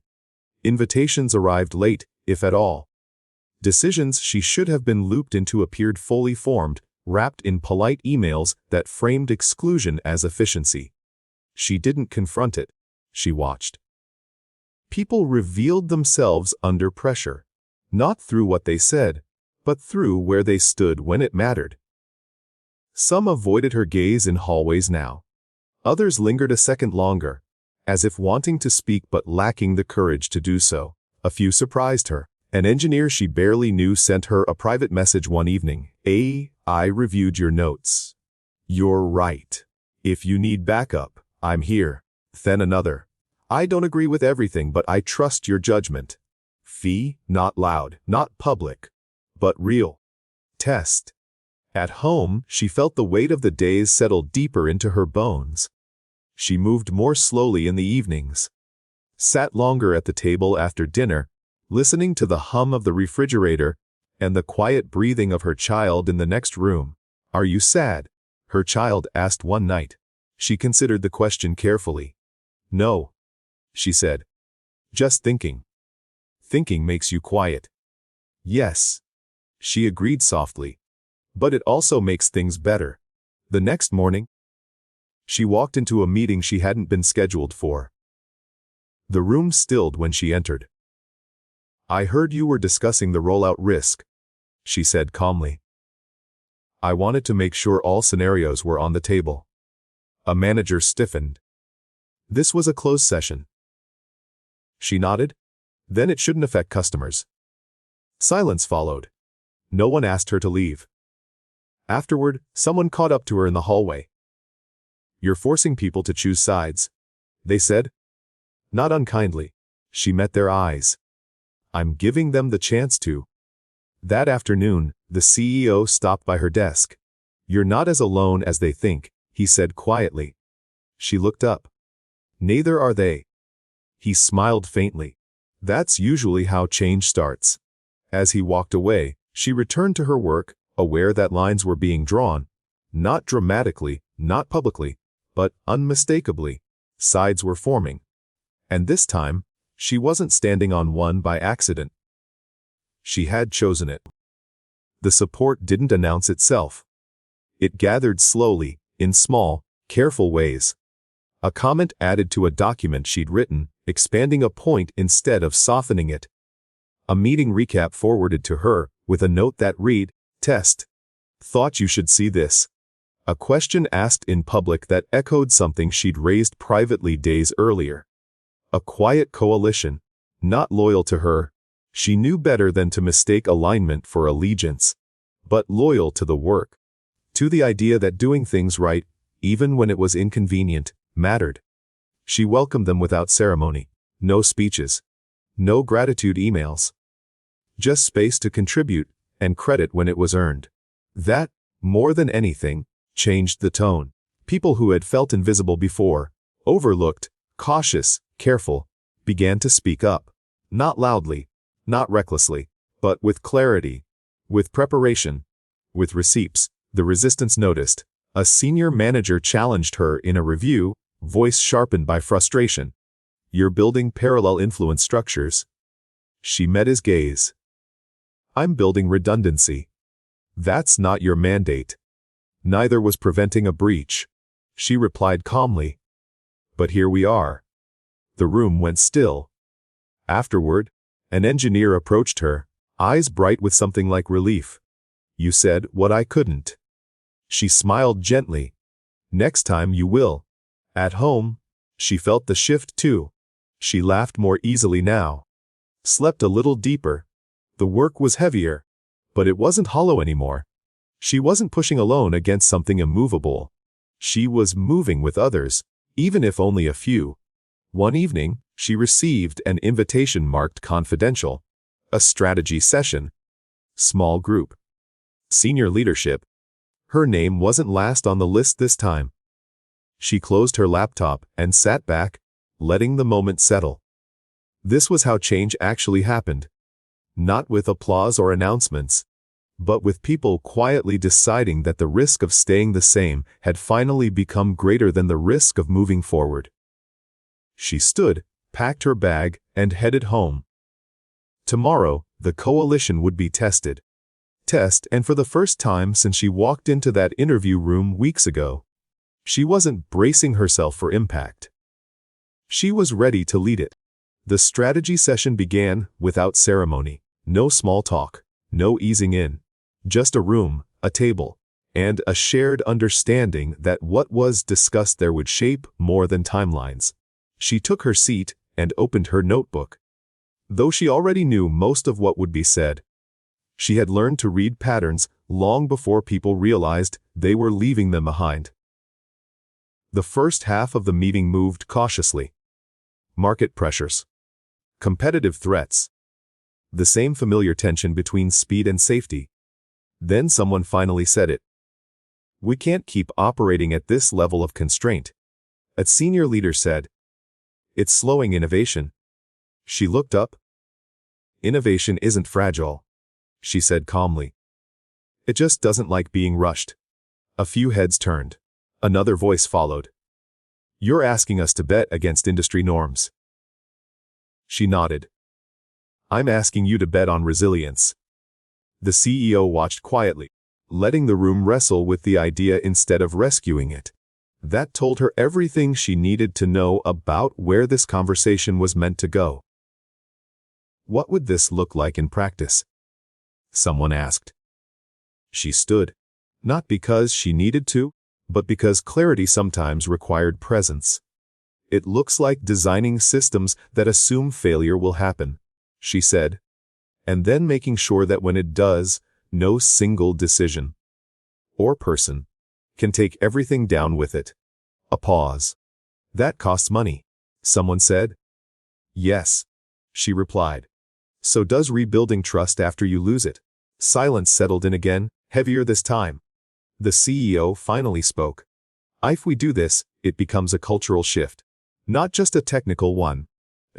Invitations arrived late, if at all. Decisions she should have been looped into appeared fully formed, wrapped in polite emails that framed exclusion as efficiency. She didn't confront it. She watched. People revealed themselves under pressure, not through what they said, but through where they stood when it mattered. Some avoided her gaze in hallways now. Others lingered a second longer, as if wanting to speak but lacking the courage to do so. A few surprised her. An engineer she barely knew sent her a private message one evening. I reviewed your notes. You're right. If you need backup, I'm here. Then another. I don't agree with everything, but I trust your judgment. Fee, not loud, not public, but real. Test. At home, she felt the weight of the days settle deeper into her bones. She moved more slowly in the evenings, sat longer at the table after dinner, listening to the hum of the refrigerator and the quiet breathing of her child in the next room. Are you sad? Her child asked one night. She considered the question carefully. No, she said. Just thinking. Thinking makes you quiet. Yes, she agreed softly. But it also makes things better. The next morning, she walked into a meeting she hadn't been scheduled for. The room stilled when she entered. I heard you were discussing the rollout risk, she said calmly. I wanted to make sure all scenarios were on the table. A manager stiffened. This was a closed session. She nodded. Then it shouldn't affect customers. Silence followed. No one asked her to leave. Afterward, someone caught up to her in the hallway. You're forcing people to choose sides, they said. Not unkindly. She met their eyes. I'm giving them the chance to. That afternoon, the CEO stopped by her desk. You're not as alone as they think, he said quietly. She looked up. Neither are they. He smiled faintly. That's usually how change starts. As he walked away, she returned to her work, aware that lines were being drawn, not dramatically, not publicly, but unmistakably. Sides were forming. And this time, she wasn't standing on one by accident. She had chosen it. The support didn't announce itself. It gathered slowly, in small, careful ways. A comment added to a document she'd written, expanding a point instead of softening it. A meeting recap forwarded to her, with a note that read, Test. Thought you should see this. A question asked in public that echoed something she'd raised privately days earlier. A quiet coalition, not loyal to her. She knew better than to mistake alignment for allegiance, but loyal to the work, to the idea that doing things right, even when it was inconvenient, mattered. She welcomed them without ceremony. No speeches. No gratitude emails. Just space to contribute, and credit when it was earned. That, more than anything, changed the tone. People who had felt invisible before, overlooked, cautious, careful, began to speak up. Not loudly, not recklessly, but with clarity, with preparation, with receipts. The resistance noticed. A senior manager challenged her in a review, voice sharpened by frustration. You're building parallel influence structures. She met his gaze. I'm building redundancy. That's not your mandate. Neither was preventing a breach. She replied calmly. But here we are. The room went still. Afterward, an engineer approached her, eyes bright with something like relief. You said what I couldn't. She smiled gently. Next time you will. At home, she felt the shift too. She laughed more easily now. Slept a little deeper. The work was heavier, but it wasn't hollow anymore. She wasn't pushing alone against something immovable. She was moving with others, even if only a few. One evening, she received an invitation marked confidential. A strategy session. Small group. Senior leadership. Her name wasn't last on the list this time. She closed her laptop and sat back, letting the moment settle. This was how change actually happened. Not with applause or announcements, but with people quietly deciding that the risk of staying the same had finally become greater than the risk of moving forward. She stood, packed her bag, and headed home. Tomorrow, the coalition would be tested. And for the first time since she walked into that interview room weeks ago, she wasn't bracing herself for impact. She was ready to lead it. The strategy session began without ceremony. No small talk, no easing in. Just a room, a table, and a shared understanding that what was discussed there would shape more than timelines. She took her seat and opened her notebook. Though she already knew most of what would be said, she had learned to read patterns long before people realized they were leaving them behind. The first half of the meeting moved cautiously. Market pressures. Competitive threats. The same familiar tension between speed and safety. Then someone finally said it. "We can't keep operating at this level of constraint," a senior leader said. "It's slowing innovation." She looked up. "Innovation isn't fragile," she said calmly. "It just doesn't like being rushed." A few heads turned. Another voice followed. "You're asking us to bet against industry norms." She nodded. "I'm asking you to bet on resilience." The CEO watched quietly, letting the room wrestle with the idea instead of rescuing it. That told her everything she needed to know about where this conversation was meant to go. "What would this look like in practice?" someone asked. She stood, not because she needed to, but because clarity sometimes required presence. "It looks like designing systems that assume failure will happen," she said, "and then making sure that when it does, no single decision or person can take everything down with it." A pause. "That costs money," someone said. "Yes," she replied. "So does rebuilding trust after you lose it." Silence settled in again, heavier this time. The CEO finally spoke. "If we do this, it becomes a cultural shift, not just a technical one."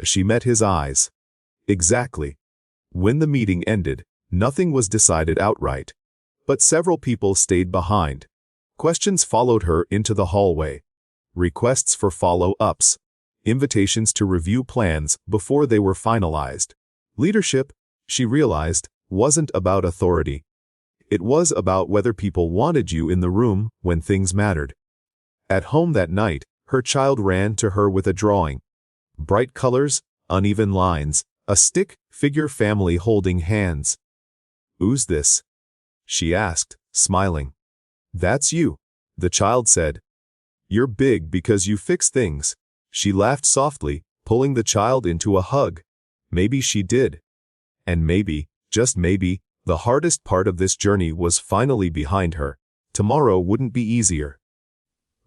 She met his eyes. "Exactly." When the meeting ended, nothing was decided outright, but several people stayed behind. Questions followed her into the hallway. Requests for follow-ups. Invitations to review plans before they were finalized. Leadership, she realized, wasn't about authority. It was about whether people wanted you in the room when things mattered. At home that night, her child ran to her with a drawing. Bright colors, uneven lines, a stick figure family holding hands. "Who's this?" she asked, smiling. "That's you," the child said. "You're big because you fix things." She laughed softly, pulling the child into a hug. Maybe she did. And maybe, just maybe, the hardest part of this journey was finally behind her. Tomorrow wouldn't be easier.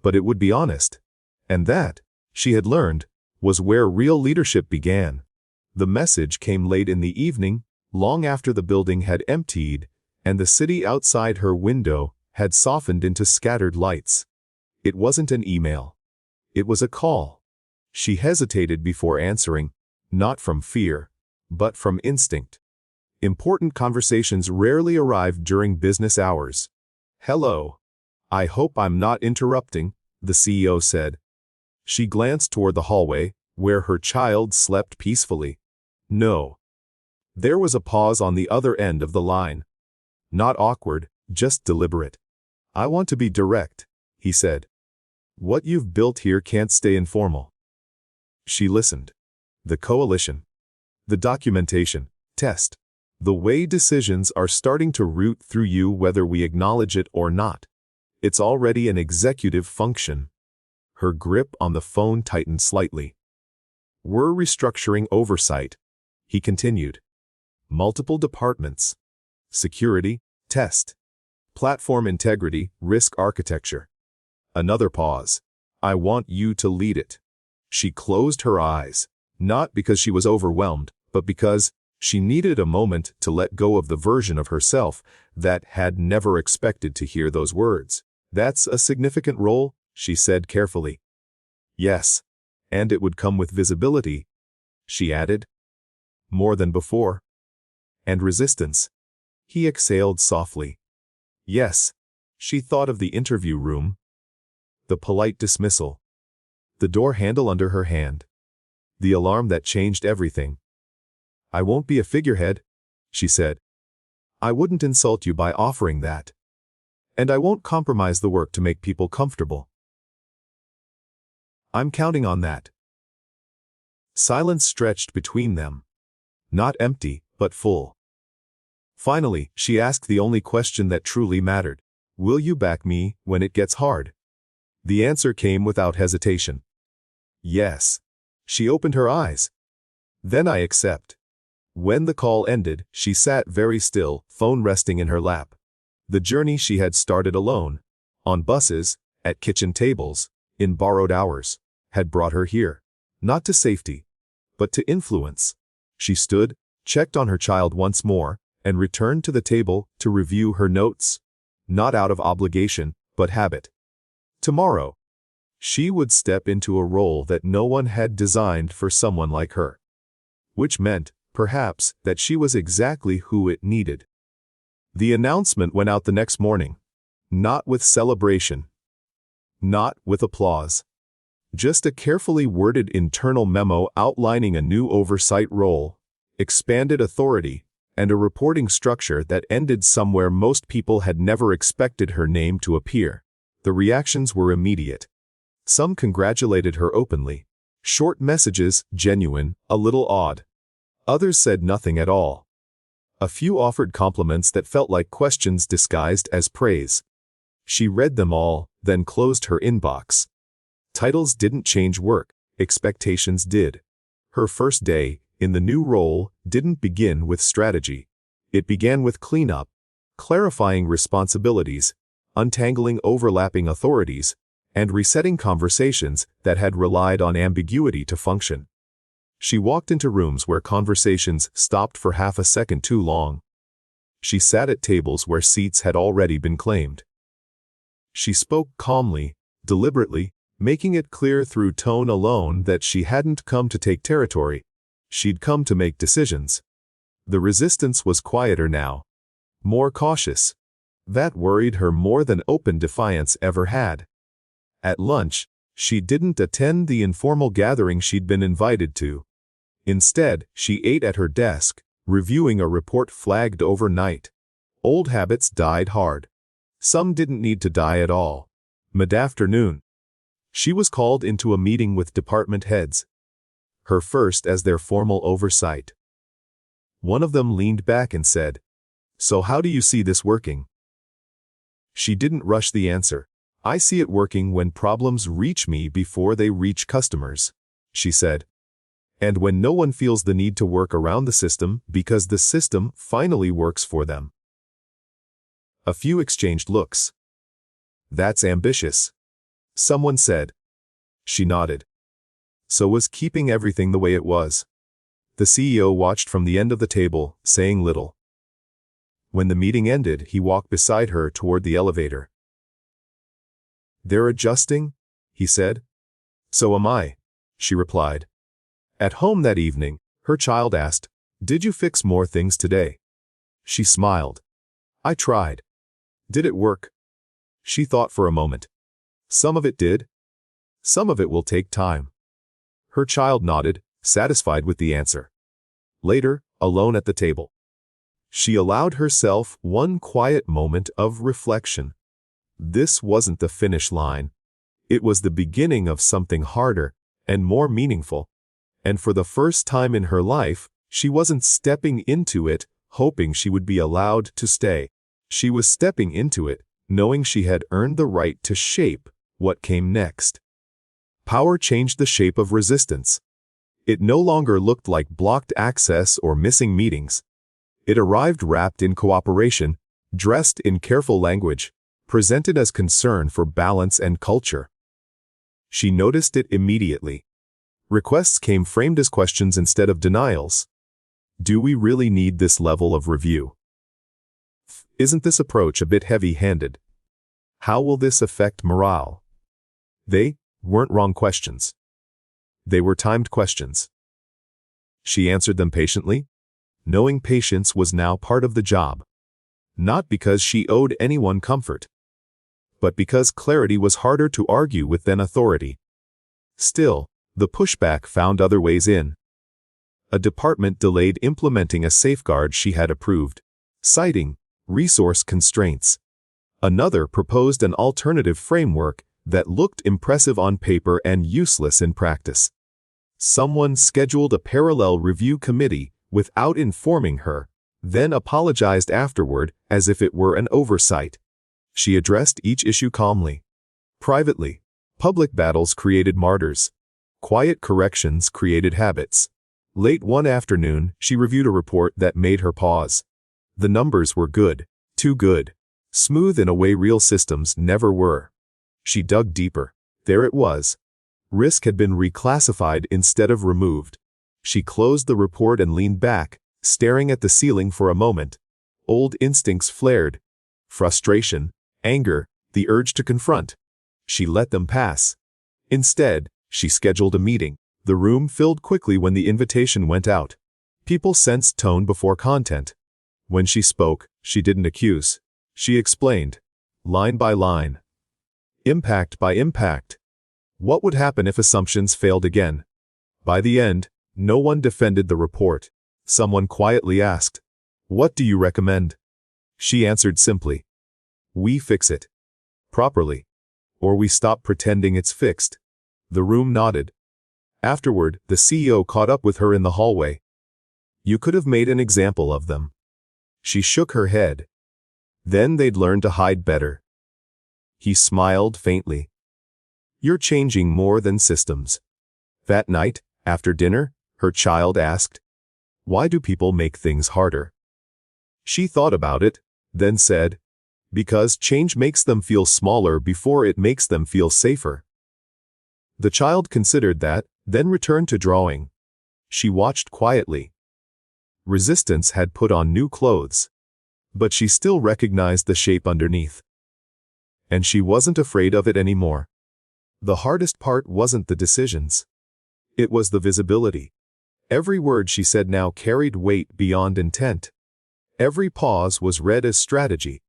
But it would be honest. And that, she had learned, was where real leadership began. The message came late in the evening, long after the building had emptied, and the city outside her window had softened into scattered lights. It wasn't an email. It was a call. She hesitated before answering, not from fear, but from instinct. Important conversations rarely arrived during business hours. "Hello. I hope I'm not interrupting," the CEO said. She glanced toward the hallway, where her child slept peacefully. "No." There was a pause on the other end of the line. Not awkward, just deliberate. "I want to be direct," he said. "What you've built here can't stay informal." She listened. The coalition. The documentation. Test. The way decisions are starting to root through you whether we acknowledge it or not. It's already an executive function. Her grip on the phone tightened slightly. "We're restructuring oversight," he continued. "Multiple departments. Security, test. Platform integrity, risk architecture." Another pause. "I want you to lead it." She closed her eyes, not because she was overwhelmed, but because she needed a moment to let go of the version of herself that had never expected to hear those words. "That's a significant role," she said carefully. "Yes, and it would come with visibility," she added. "More than before." and resistance. He exhaled softly. Yes. She thought of the interview room, the polite dismissal, the door handle under her hand, the alarm that changed everything. I won't be a figurehead, she said. I wouldn't insult you by offering that. And I won't compromise the work to make people comfortable. I'm counting on that. Silence stretched between them. Not empty, but full. Finally, she asked the only question that truly mattered. Will you back me when it gets hard? The answer came without hesitation. Yes. She opened her eyes. Then I accept. When the call ended, she sat very still, phone resting in her lap. The journey she had started alone, on buses, at kitchen tables, in borrowed hours, had brought her here, not to safety, but to influence. She stood, checked on her child once more, and returned to the table to review her notes, not out of obligation, but habit. Tomorrow, she would step into a role that no one had designed for someone like her. Which meant, perhaps, that she was exactly who it needed. The announcement went out the next morning. Not with celebration. Not with applause. Just a carefully worded internal memo outlining a new oversight role, expanded authority, and a reporting structure that ended somewhere most people had never expected her name to appear. The reactions were immediate. Some congratulated her openly. Short messages, genuine, a little odd. Others said nothing at all. A few offered compliments that felt like questions disguised as praise. She read them all, then closed her inbox. Titles didn't change work, expectations did. Her first day, in the new role, didn't begin with strategy. It began with cleanup, clarifying responsibilities, untangling overlapping authorities, and resetting conversations that had relied on ambiguity to function. She walked into rooms where conversations stopped for half a second too long. She sat at tables where seats had already been claimed. She spoke calmly, deliberately, making it clear through tone alone that she hadn't come to take territory. She'd come to make decisions. The resistance was quieter now. More cautious. That worried her more than open defiance ever had. At lunch, she didn't attend the informal gathering she'd been invited to. Instead, she ate at her desk, reviewing a report flagged overnight. Old habits died hard. Some didn't need to die at all. Mid-afternoon, she was called into a meeting with department heads. Her first as their formal oversight. One of them leaned back and said, "So how do you see this working?" She didn't rush the answer. "I see it working when problems reach me before they reach customers," she said. "And when no one feels the need to work around the system because the system finally works for them." A few exchanged looks. "That's ambitious," someone said. She nodded. So was keeping everything the way it was. The CEO watched from the end of the table, saying little. When the meeting ended, he walked beside her toward the elevator. "They're adjusting?" he said. "So am I," she replied. At home that evening, her child asked, "Did you fix more things today?" She smiled. "I tried." "Did it work?" She thought for a moment. "Some of it did. Some of it will take time." Her child nodded, satisfied with the answer. Later, alone at the table, she allowed herself one quiet moment of reflection. This wasn't the finish line. It was the beginning of something harder and more meaningful. And for the first time in her life, she wasn't stepping into it, hoping she would be allowed to stay. She was stepping into it, knowing she had earned the right to shape what came next. Power changed the shape of resistance. It no longer looked like blocked access or missing meetings. It arrived wrapped in cooperation, dressed in careful language, presented as concern for balance and culture. She noticed it immediately. Requests came framed as questions instead of denials. Do we really need this level of review? Isn't this approach a bit heavy-handed? How will this affect morale? They weren't wrong questions. They were timed questions. She answered them patiently. Knowing patience was now part of the job. Not because she owed anyone comfort, but because clarity was harder to argue with than authority. Still, the pushback found other ways in. A department delayed implementing a safeguard she had approved, citing resource constraints. Another proposed an alternative framework that looked impressive on paper and useless in practice. Someone scheduled a parallel review committee without informing her, then apologized afterward as if it were an oversight. She addressed each issue calmly. Privately, public battles created martyrs. Quiet corrections created habits. Late one afternoon, she reviewed a report that made her pause. The numbers were good, too good, smooth in a way real systems never were. She dug deeper. There it was. Risk had been reclassified instead of removed. She closed the report and leaned back, staring at the ceiling for a moment. Old instincts flared. Frustration, anger, the urge to confront. She let them pass. Instead, she scheduled a meeting. The room filled quickly when the invitation went out. People sensed tone before content. When she spoke, she didn't accuse. She explained, line by line, impact by impact. What would happen if assumptions failed again? By the end, no one defended the report. Someone quietly asked, "What do you recommend?" She answered simply, "We fix it. Properly. Or we stop pretending it's fixed." The room nodded. Afterward, the CEO caught up with her in the hallway. "You could have made an example of them." She shook her head. "Then they'd learn to hide better." He smiled faintly. "You're changing more than systems." That night, after dinner, her child asked, "Why do people make things harder?" She thought about it, then said, "Because change makes them feel smaller before it makes them feel safer." The child considered that, then returned to drawing. She watched quietly. Resistance had put on new clothes, but she still recognized the shape underneath. And she wasn't afraid of it anymore. The hardest part wasn't the decisions. It was the visibility. Every word she said now carried weight beyond intent. Every pause was read as strategy.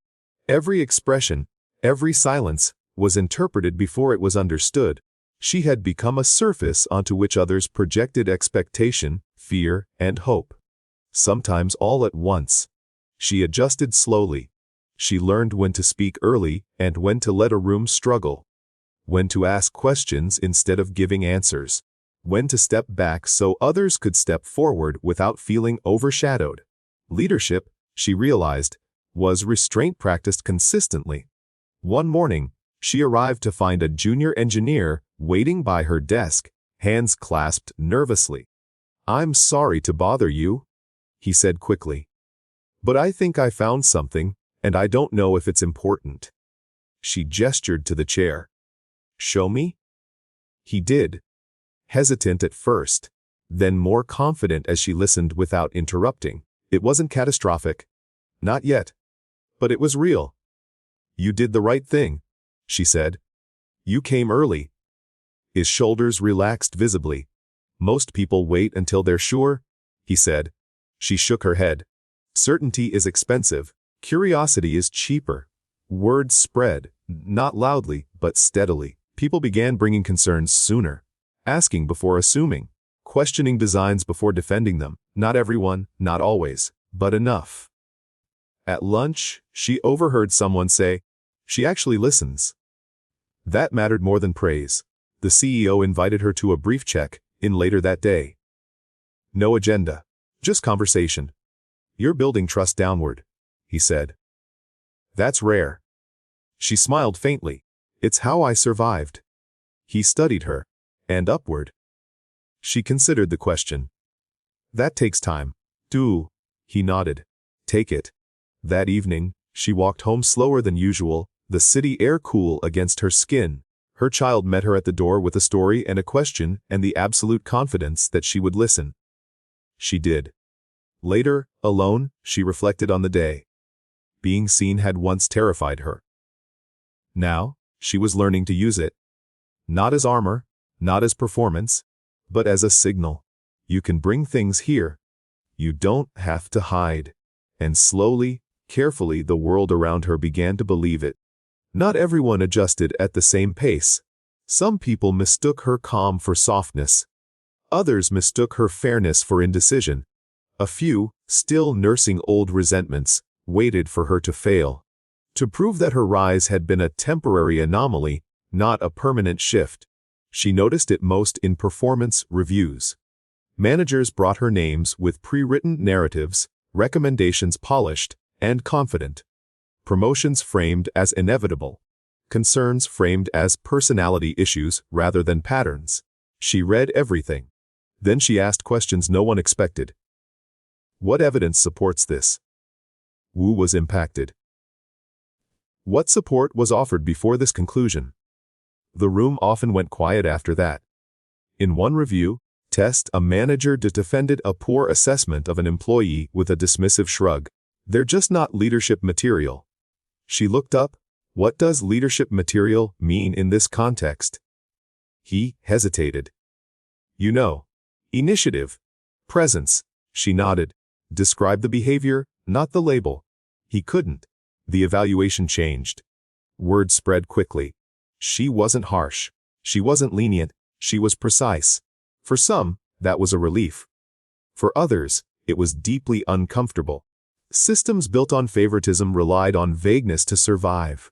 Every expression, every silence, was interpreted before it was understood. She had become a surface onto which others projected expectation, fear, and hope. Sometimes all at once. She adjusted slowly. She learned when to speak early and when to let a room struggle. When to ask questions instead of giving answers. When to step back so others could step forward without feeling overshadowed. Leadership, she realized, was restraint practiced consistently. One morning, she arrived to find a junior engineer waiting by her desk, hands clasped nervously. "I'm sorry to bother you," he said quickly. "But I think I found something, and I don't know if it's important." She gestured to the chair. "Show me?" He did. Hesitant at first, then more confident as she listened without interrupting. It wasn't catastrophic. Not yet. But it was real. "You did the right thing," she said. "You came early." His shoulders relaxed visibly. "Most people wait until they're sure," he said. She shook her head. "Certainty is expensive. Curiosity is cheaper." Words spread, not loudly, but steadily. People began bringing concerns sooner. Asking before assuming. Questioning designs before defending them. Not everyone, not always, but enough. At lunch, she overheard someone say, "She actually listens." That mattered more than praise. The CEO invited her to a brief check-in later that day. No agenda. Just conversation. "You're building trust downward," he said. "That's rare." She smiled faintly. "It's how I survived." He studied her. "And upward?" She considered the question. "That takes time." He nodded. "Take it." That evening, she walked home slower than usual, the city air cool against her skin. Her child met her at the door with a story and a question and the absolute confidence that she would listen. She did. Later, alone, she reflected on the day. Being seen had once terrified her. Now, she was learning to use it. Not as armor, not as performance, but as a signal. You can bring things here. You don't have to hide. And slowly, carefully, the world around her began to believe it. Not everyone adjusted at the same pace. Some people mistook her calm for softness. Others mistook her fairness for indecision. A few, still nursing old resentments, waited for her to fail, to prove that her rise had been a temporary anomaly, not a permanent shift. She noticed it most in performance reviews. Managers brought her names with pre-written narratives, recommendations polished and confident. Promotions framed as inevitable. Concerns framed as personality issues rather than patterns. She read everything. Then she asked questions no one expected. What evidence supports this? Wu was impacted. What support was offered before this conclusion? The room often went quiet after that. In one review, a manager defended a poor assessment of an employee with a dismissive shrug. They're just not leadership material. She looked up. What does leadership material mean in this context? He hesitated. You know, initiative, presence. She nodded. Describe the behavior, not the label. He couldn't. The evaluation changed. Word spread quickly. She wasn't harsh. She wasn't lenient. She was precise. For some, that was a relief. For others, it was deeply uncomfortable. Systems built on favoritism relied on vagueness to survive.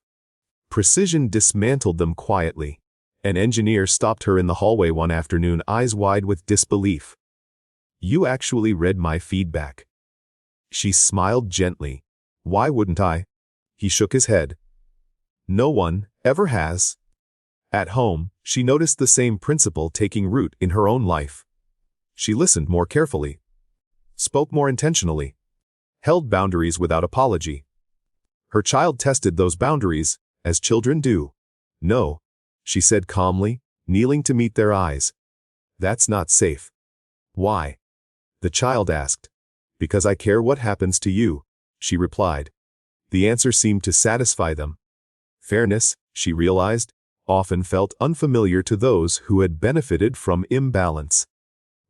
Precision dismantled them quietly. An engineer stopped her in the hallway one afternoon, eyes wide with disbelief. You actually read my feedback. She smiled gently. Why wouldn't I? He shook his head. No one ever has. At home, she noticed the same principle taking root in her own life. She listened more carefully, spoke more intentionally, held boundaries without apology. Her child tested those boundaries, as children do. No, she said calmly, kneeling to meet their eyes. That's not safe. Why? The child asked. Because I care what happens to you, she replied. The answer seemed to satisfy them. Fairness, she realized, often felt unfamiliar to those who had benefited from imbalance.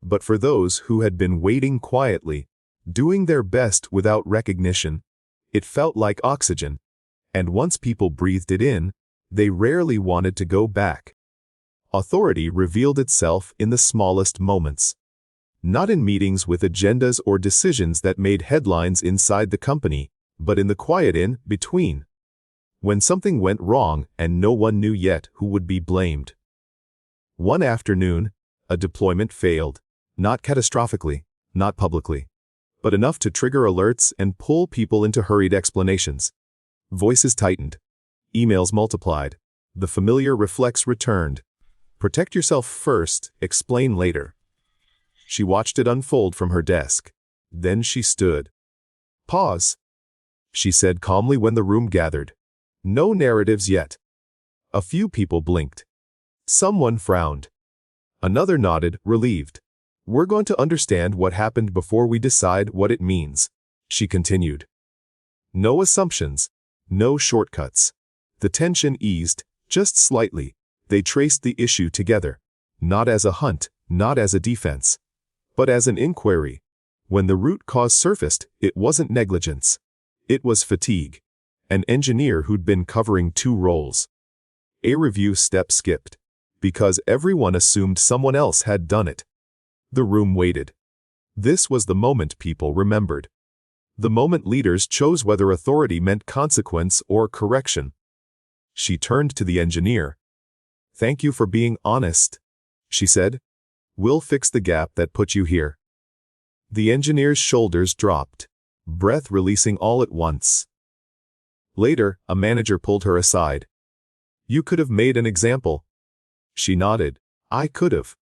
But for those who had been waiting quietly, doing their best without recognition, it felt like oxygen. And once people breathed it in, they rarely wanted to go back. Authority revealed itself in the smallest moments. Not in meetings with agendas or decisions that made headlines inside the company, but in the quiet in between. When something went wrong and no one knew yet who would be blamed. One afternoon, a deployment failed. Not catastrophically, not publicly, but enough to trigger alerts and pull people into hurried explanations. Voices tightened. Emails multiplied. The familiar reflex returned. Protect yourself first, explain later. She watched it unfold from her desk. Then she stood. Pause, she said calmly when the room gathered. No narratives yet. A few people blinked. Someone frowned. Another nodded, relieved. We're going to understand what happened before we decide what it means, she continued. No assumptions, no shortcuts. The tension eased, just slightly. They traced the issue together, not as a hunt, not as a defense, but as an inquiry. When the root cause surfaced, it wasn't negligence. It was fatigue. An engineer who'd been covering two roles. A review step skipped, because everyone assumed someone else had done it. The room waited. This was the moment people remembered. The moment leaders chose whether authority meant consequence or correction. She turned to the engineer. Thank you for being honest, she said. We'll fix the gap that put you here. The engineer's shoulders dropped, breath releasing all at once. Later, a manager pulled her aside. You could have made an example. She nodded. I could have.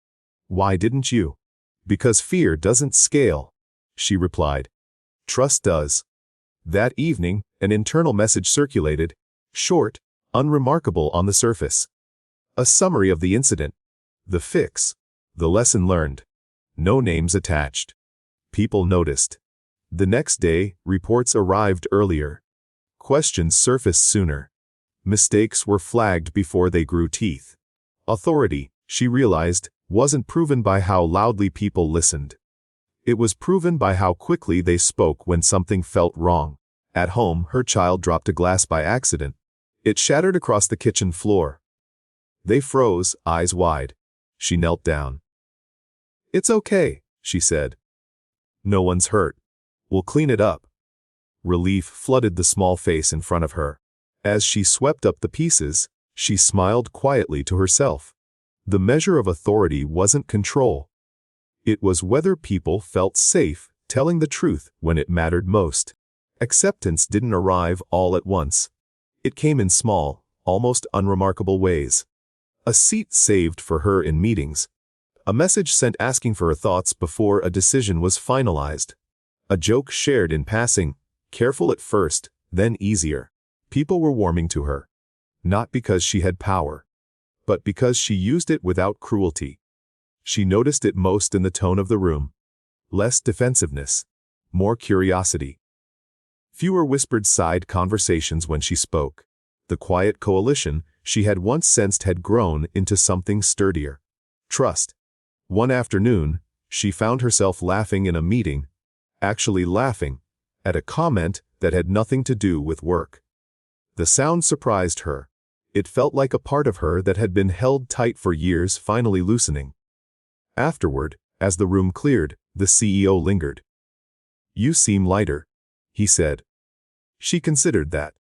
Why didn't you? Because fear doesn't scale, she replied. Trust does. That evening, an internal message circulated, short, unremarkable on the surface. A summary of the incident, the fix, the lesson learned. No names attached. People noticed. The next day, reports arrived earlier. Questions surfaced sooner. Mistakes were flagged before they grew teeth. Authority, she realized, wasn't proven by how loudly people listened. It was proven by how quickly they spoke when something felt wrong. At home, her child dropped a glass by accident. It shattered across the kitchen floor. They froze, eyes wide. She knelt down. "It's okay," she said. "No one's hurt. We'll clean it up." Relief flooded the small face in front of her. As she swept up the pieces, she smiled quietly to herself. The measure of authority wasn't control. It was whether people felt safe telling the truth when it mattered most. Acceptance didn't arrive all at once. It came in small, almost unremarkable ways. A seat saved for her in meetings. A message sent asking for her thoughts before a decision was finalized. A joke shared in passing, careful at first, then easier. People were warming to her. Not because she had power, but because she used it without cruelty. She noticed it most in the tone of the room. Less defensiveness, more curiosity. Fewer whispered side conversations when she spoke. The quiet coalition she had once sensed had grown into something sturdier. Trust. One afternoon, she found herself laughing in a meeting, actually laughing, at a comment that had nothing to do with work. The sound surprised her. It felt like a part of her that had been held tight for years finally loosening. Afterward, as the room cleared, the CEO lingered. "You seem lighter," he said. She considered that.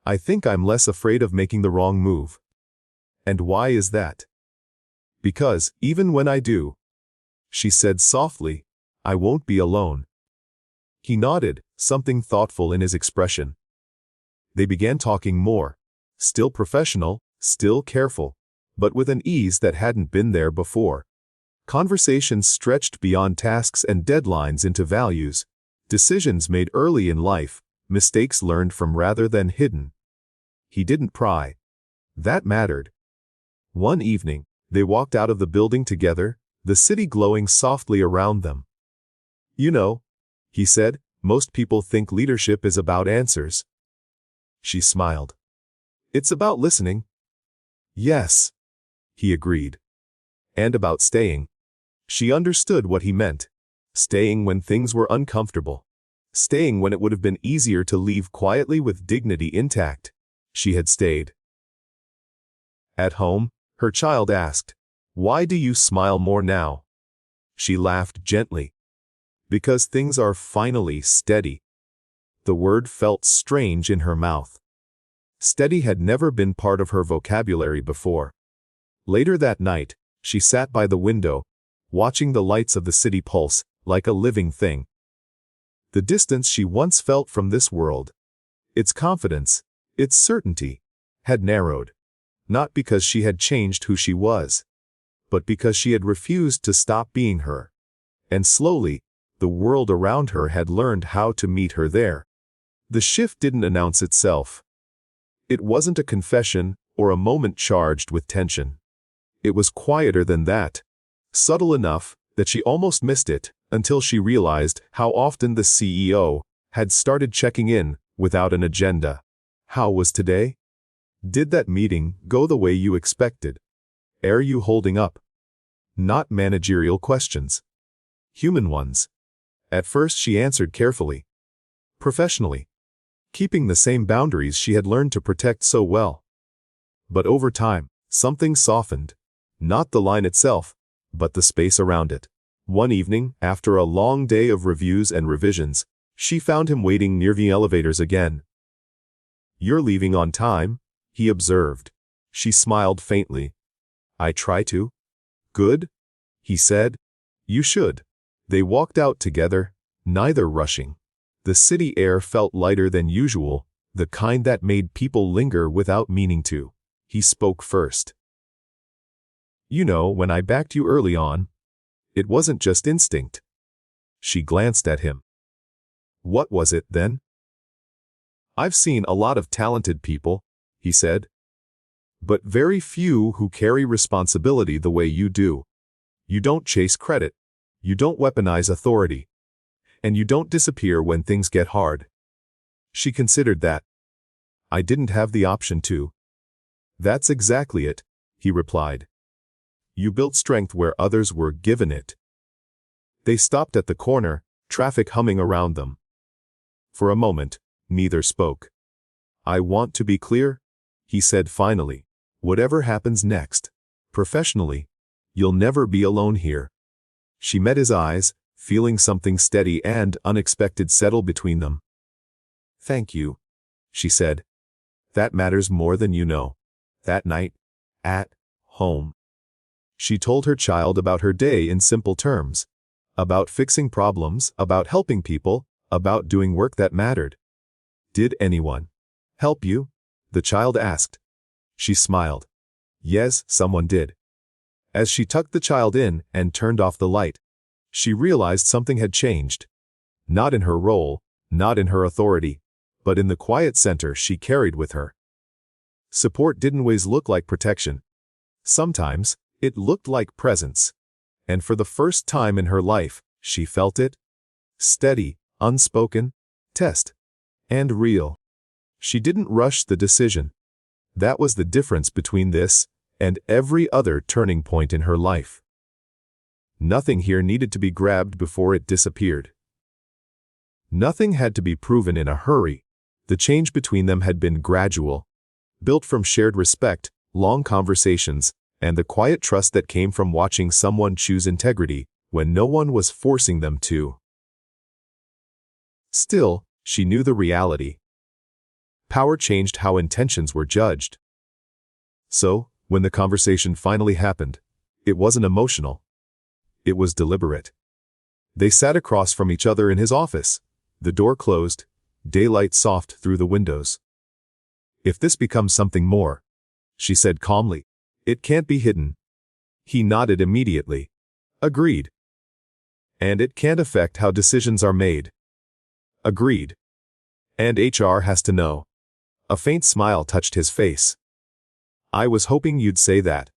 "I think I'm less afraid of making the wrong move." "And why is that?" "Because, even when I do," she said softly, "I won't be alone." He nodded, something thoughtful in his expression. They began talking more. Still professional, still careful, but with an ease that hadn't been there before. Conversations stretched beyond tasks and deadlines into values, decisions made early in life, mistakes learned from rather than hidden. He didn't pry. That mattered. One evening, they walked out of the building together, the city glowing softly around them. "You know," he said, "most people think leadership is about answers." She smiled. "It's about listening." "Yes," he agreed. "And about staying." She understood what he meant. Staying when things were uncomfortable. Staying when it would have been easier to leave quietly with dignity intact. She had stayed. At home, her child asked, "Why do you smile more now?" She laughed gently. "Because things are finally steady." The word felt strange in her mouth. Steady had never been part of her vocabulary before. Later that night, she sat by the window, watching the lights of the city pulse, like a living thing. The distance she once felt from this world, its confidence, its certainty, had narrowed. Not because she had changed who she was, but because she had refused to stop being her. And slowly, the world around her had learned how to meet her there. The shift didn't announce itself. It wasn't a confession or a moment charged with tension. It was quieter than that, subtle enough that she almost missed it until she realized how often the CEO had started checking in without an agenda. "How was today? Did that meeting go the way you expected? Are you holding up?" Not managerial questions. Human ones. At first she answered carefully. Professionally. Keeping the same boundaries she had learned to protect so well. But over time, something softened. Not the line itself, but the space around it. One evening, after a long day of reviews and revisions, she found him waiting near the elevators again. "You're leaving on time," he observed. She smiled faintly. "I try to." "Good," he said. "You should." They walked out together, neither rushing. The city air felt lighter than usual, the kind that made people linger without meaning to. He spoke first. "You know, when I backed you early on, it wasn't just instinct." She glanced at him. "What was it then?" "I've seen a lot of talented people," he said, "but very few who carry responsibility the way you do. You don't chase credit. You don't weaponize authority. And you don't disappear when things get hard." She considered that. "I didn't have the option to." "That's exactly it," he replied. "You built strength where others were given it." They stopped at the corner, traffic humming around them. For a moment, neither spoke. "I want to be clear," he said finally. "Whatever happens next, professionally, you'll never be alone here." She met his eyes, feeling something steady and unexpected settle between them. "Thank you," she said. "That matters more than you know." That night, at home, she told her child about her day in simple terms. About fixing problems, about helping people, about doing work that mattered. "Did anyone help you?" the child asked. She smiled. Yes, someone did. As she tucked the child in and turned off the light, she realized something had changed. Not in her role, not in her authority, but in the quiet center she carried with her. Support didn't always look like protection. Sometimes, it looked like presence. And for the first time in her life, she felt it. Steady, unspoken, test, and real. She didn't rush the decision. That was the difference between this and every other turning point in her life. Nothing here needed to be grabbed before it disappeared. Nothing had to be proven in a hurry. The change between them had been gradual, built from shared respect, long conversations, and the quiet trust that came from watching someone choose integrity when no one was forcing them to. Still, she knew the reality. Power changed how intentions were judged. So, when the conversation finally happened, it wasn't emotional. It was deliberate. They sat across from each other in his office, the door closed, daylight soft through the windows. "If this becomes something more," she said calmly, "it can't be hidden." He nodded immediately. "Agreed." "And it can't affect how decisions are made." "Agreed." "And HR has to know." A faint smile touched his face. "I was hoping you'd say that."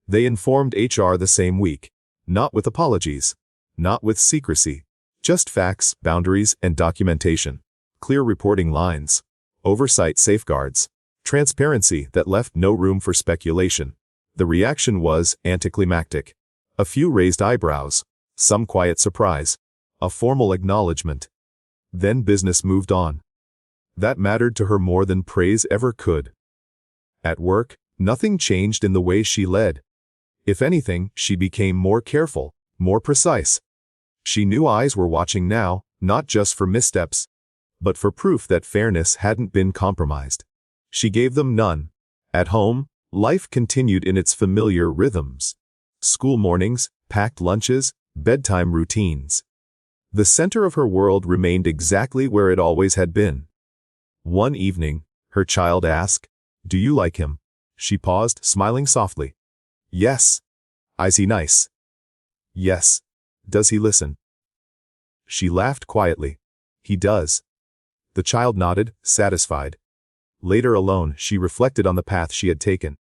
They informed HR the same week, not with apologies, not with secrecy, just facts, boundaries, and documentation, clear reporting lines, oversight safeguards, transparency that left no room for speculation. The reaction was anticlimactic. A few raised eyebrows, some quiet surprise, a formal acknowledgement. Then business moved on. That mattered to her more than praise ever could. At work, nothing changed in the way she led. If anything, she became more careful, more precise. She knew eyes were watching now, not just for missteps, but for proof that fairness hadn't been compromised. She gave them none. At home, life continued in its familiar rhythms. School mornings, packed lunches, bedtime routines. The center of her world remained exactly where it always had been. One evening, her child asked, "Do you like him?" She paused, smiling softly. "Yes." "Is he nice?" "Yes." "Does he listen?" She laughed quietly. "He does." The child nodded, satisfied. Later alone, she reflected on the path she had taken.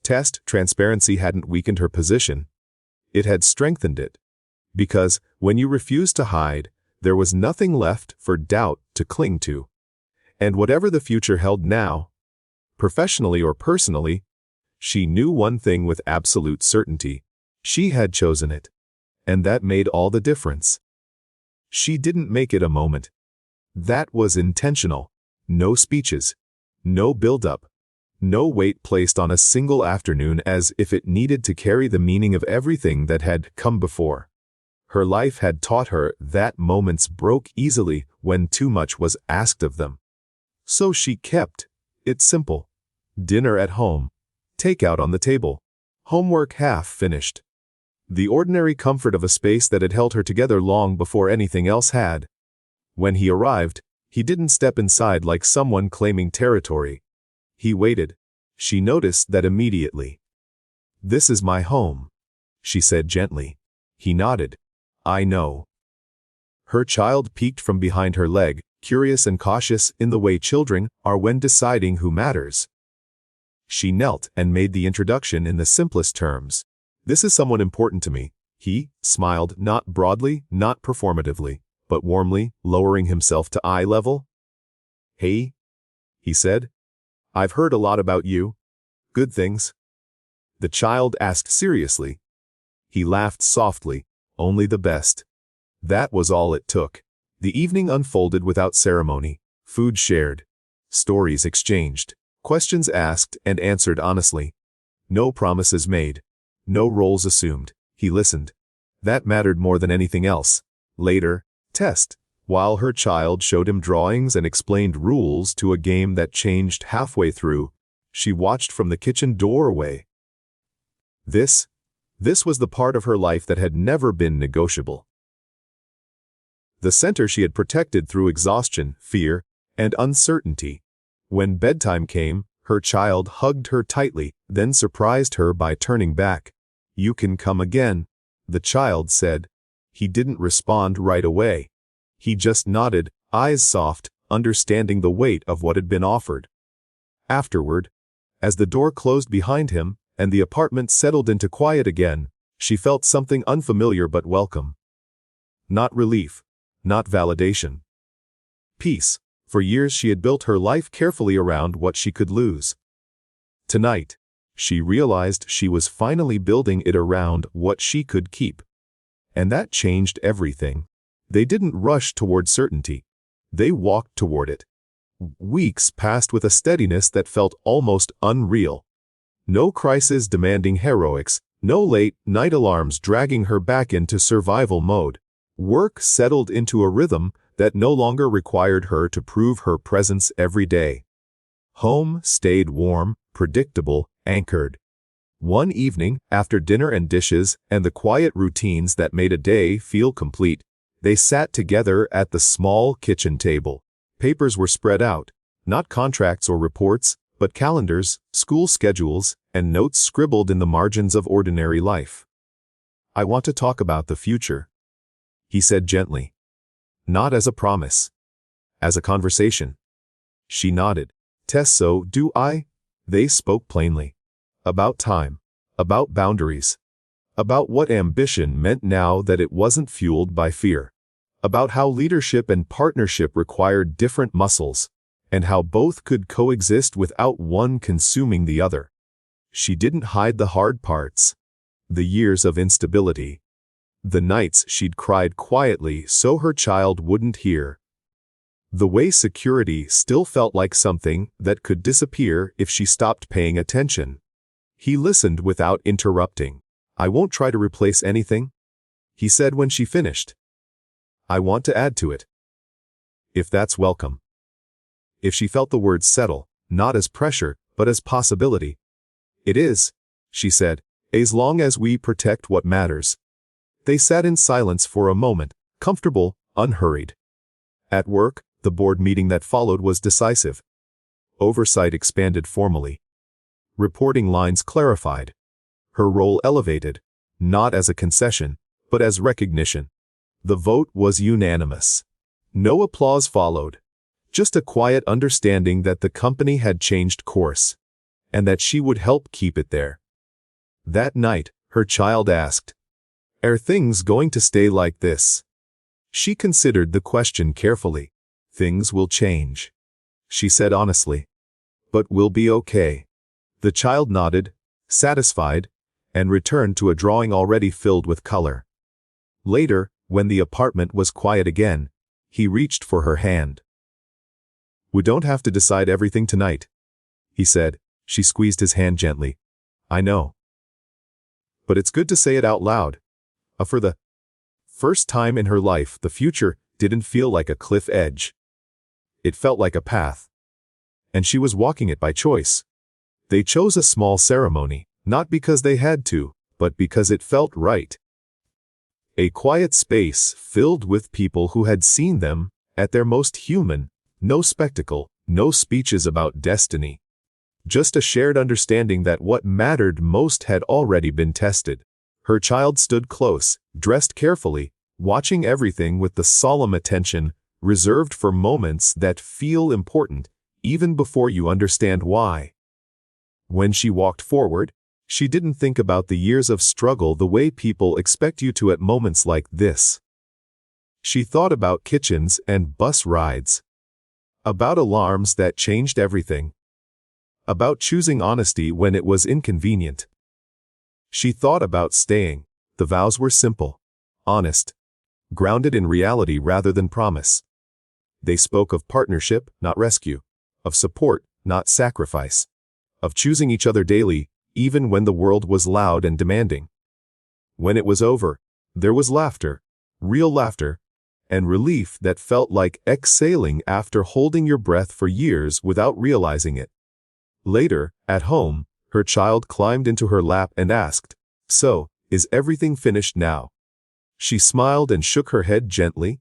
Test transparency hadn't weakened her position. It had strengthened it. Because, when you refused to hide, there was nothing left for doubt to cling to. And whatever the future held now, professionally or personally, she knew one thing with absolute certainty. She had chosen it. And that made all the difference. She didn't make it a moment. That was intentional. No speeches. No build-up. No weight placed on a single afternoon as if it needed to carry the meaning of everything that had come before. Her life had taught her that moments broke easily when too much was asked of them. So she kept it simple. Dinner at home. Takeout on the table. Homework half finished. The ordinary comfort of a space that had held her together long before anything else had. When he arrived, he didn't step inside like someone claiming territory. He waited. She noticed that immediately. "This is my home," she said gently. He nodded. "I know." Her child peeked from behind her leg, curious and cautious in the way children are when deciding who matters. She knelt and made the introduction in the simplest terms. "This is someone important to me." He smiled, not broadly, not performatively, but warmly, lowering himself to eye level. "Hey," he said. "I've heard a lot about you. Good things." The child asked seriously. He laughed softly, only the best. That was all it took. The evening unfolded without ceremony. Food shared. Stories exchanged. Questions asked and answered honestly. No promises made. No roles assumed. He listened. That mattered more than anything else. Later, test. While her child showed him drawings and explained rules to a game that changed halfway through, she watched from the kitchen doorway. This was the part of her life that had never been negotiable. The center she had protected through exhaustion, fear, and uncertainty. When bedtime came, her child hugged her tightly, then surprised her by turning back. "You can come again," the child said. He didn't respond right away. He just nodded, eyes soft, understanding the weight of what had been offered. Afterward, as the door closed behind him and the apartment settled into quiet again, she felt something unfamiliar but welcome. Not relief, not validation. Peace. For years she had built her life carefully around what she could lose. Tonight, she realized she was finally building it around what she could keep. And that changed everything. They didn't rush toward certainty. They walked toward it. Weeks passed with a steadiness that felt almost unreal. No crisis demanding heroics, no late night alarms dragging her back into survival mode. Work settled into a rhythm that no longer required her to prove her presence every day. Home stayed warm, predictable, anchored. One evening, after dinner and dishes and the quiet routines that made a day feel complete, they sat together at the small kitchen table. Papers were spread out, not contracts or reports, but calendars, school schedules, and notes scribbled in the margins of ordinary life. "I want to talk about the future," he said gently. Not as a promise. As a conversation. She nodded. "Tess, so do I?" They spoke plainly. About time. About boundaries. About what ambition meant now that it wasn't fueled by fear. About how leadership and partnership required different muscles, and how both could coexist without one consuming the other. She didn't hide the hard parts. The years of instability. The nights she'd cried quietly so her child wouldn't hear. The way security still felt like something that could disappear if she stopped paying attention. He listened without interrupting. "I won't try to replace anything," he said when she finished. "I want to add to it. If that's welcome." If she felt the words settle, not as pressure, but as possibility. "It is," she said, "as long as we protect what matters." They sat in silence for a moment, comfortable, unhurried. At work, the board meeting that followed was decisive. Oversight expanded formally. Reporting lines clarified. Her role elevated, not as a concession, but as recognition. The vote was unanimous. No applause followed. Just a quiet understanding that the company had changed course, and that she would help keep it there. That night, her child asked, "Are things going to stay like this?" She considered the question carefully. "Things will change," she said honestly. "But we'll be okay." The child nodded, satisfied, and returned to a drawing already filled with color. Later, when the apartment was quiet again, he reached for her hand. "We don't have to decide everything tonight," he said. She squeezed his hand gently. "I know. But it's good to say it out loud." For the first time in her life, the future didn't feel like a cliff edge. It felt like a path. And she was walking it by choice. They chose a small ceremony, not because they had to, but because it felt right. A quiet space filled with people who had seen them at their most human. No spectacle, no speeches about destiny. Just a shared understanding that what mattered most had already been tested. Her child stood close, dressed carefully, watching everything with the solemn attention reserved for moments that feel important, even before you understand why. When she walked forward, she didn't think about the years of struggle the way people expect you to at moments like this. She thought about kitchens and bus rides. About alarms that changed everything. About choosing honesty when it was inconvenient. She thought about staying. The vows were simple. honest, grounded in reality rather than promise. They spoke of partnership, not rescue, of support, not sacrifice, of choosing each other daily, even when the world was loud and demanding. When it was over, there was laughter, real laughter, and relief that felt like exhaling after holding your breath for years without realizing it. Later, at home, her child climbed into her lap and asked, "So, is everything finished now?" She smiled and shook her head gently.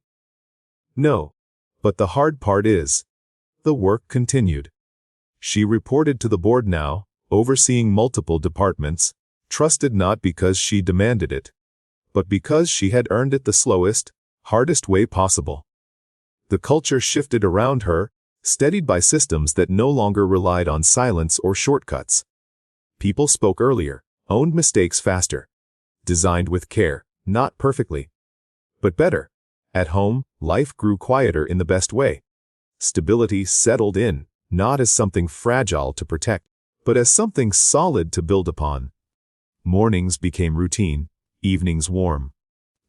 "No. But the hard part is." The work continued. She reported to the board now, overseeing multiple departments, trusted not because she demanded it, but because she had earned it the slowest, hardest way possible. The culture shifted around her, steadied by systems that no longer relied on silence or shortcuts. People spoke earlier, owned mistakes faster, designed with care, not perfectly, but better. At home, life grew quieter in the best way. Stability settled in, not as something fragile to protect, but as something solid to build upon. Mornings became routine, evenings warm.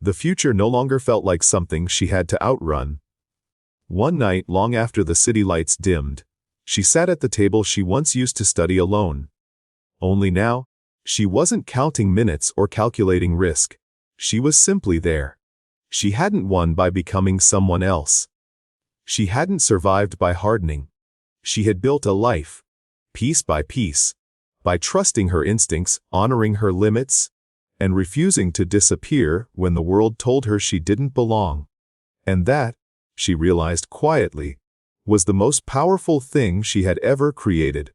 The future no longer felt like something she had to outrun. One night, long after the city lights dimmed, she sat at the table she once used to study alone. Only now, she wasn't counting minutes or calculating risk. She was simply there. She hadn't won by becoming someone else. She hadn't survived by hardening. She had built a life, piece by piece, by trusting her instincts, honoring her limits, and refusing to disappear when the world told her she didn't belong. And that, she realized quietly, was the most powerful thing she had ever created.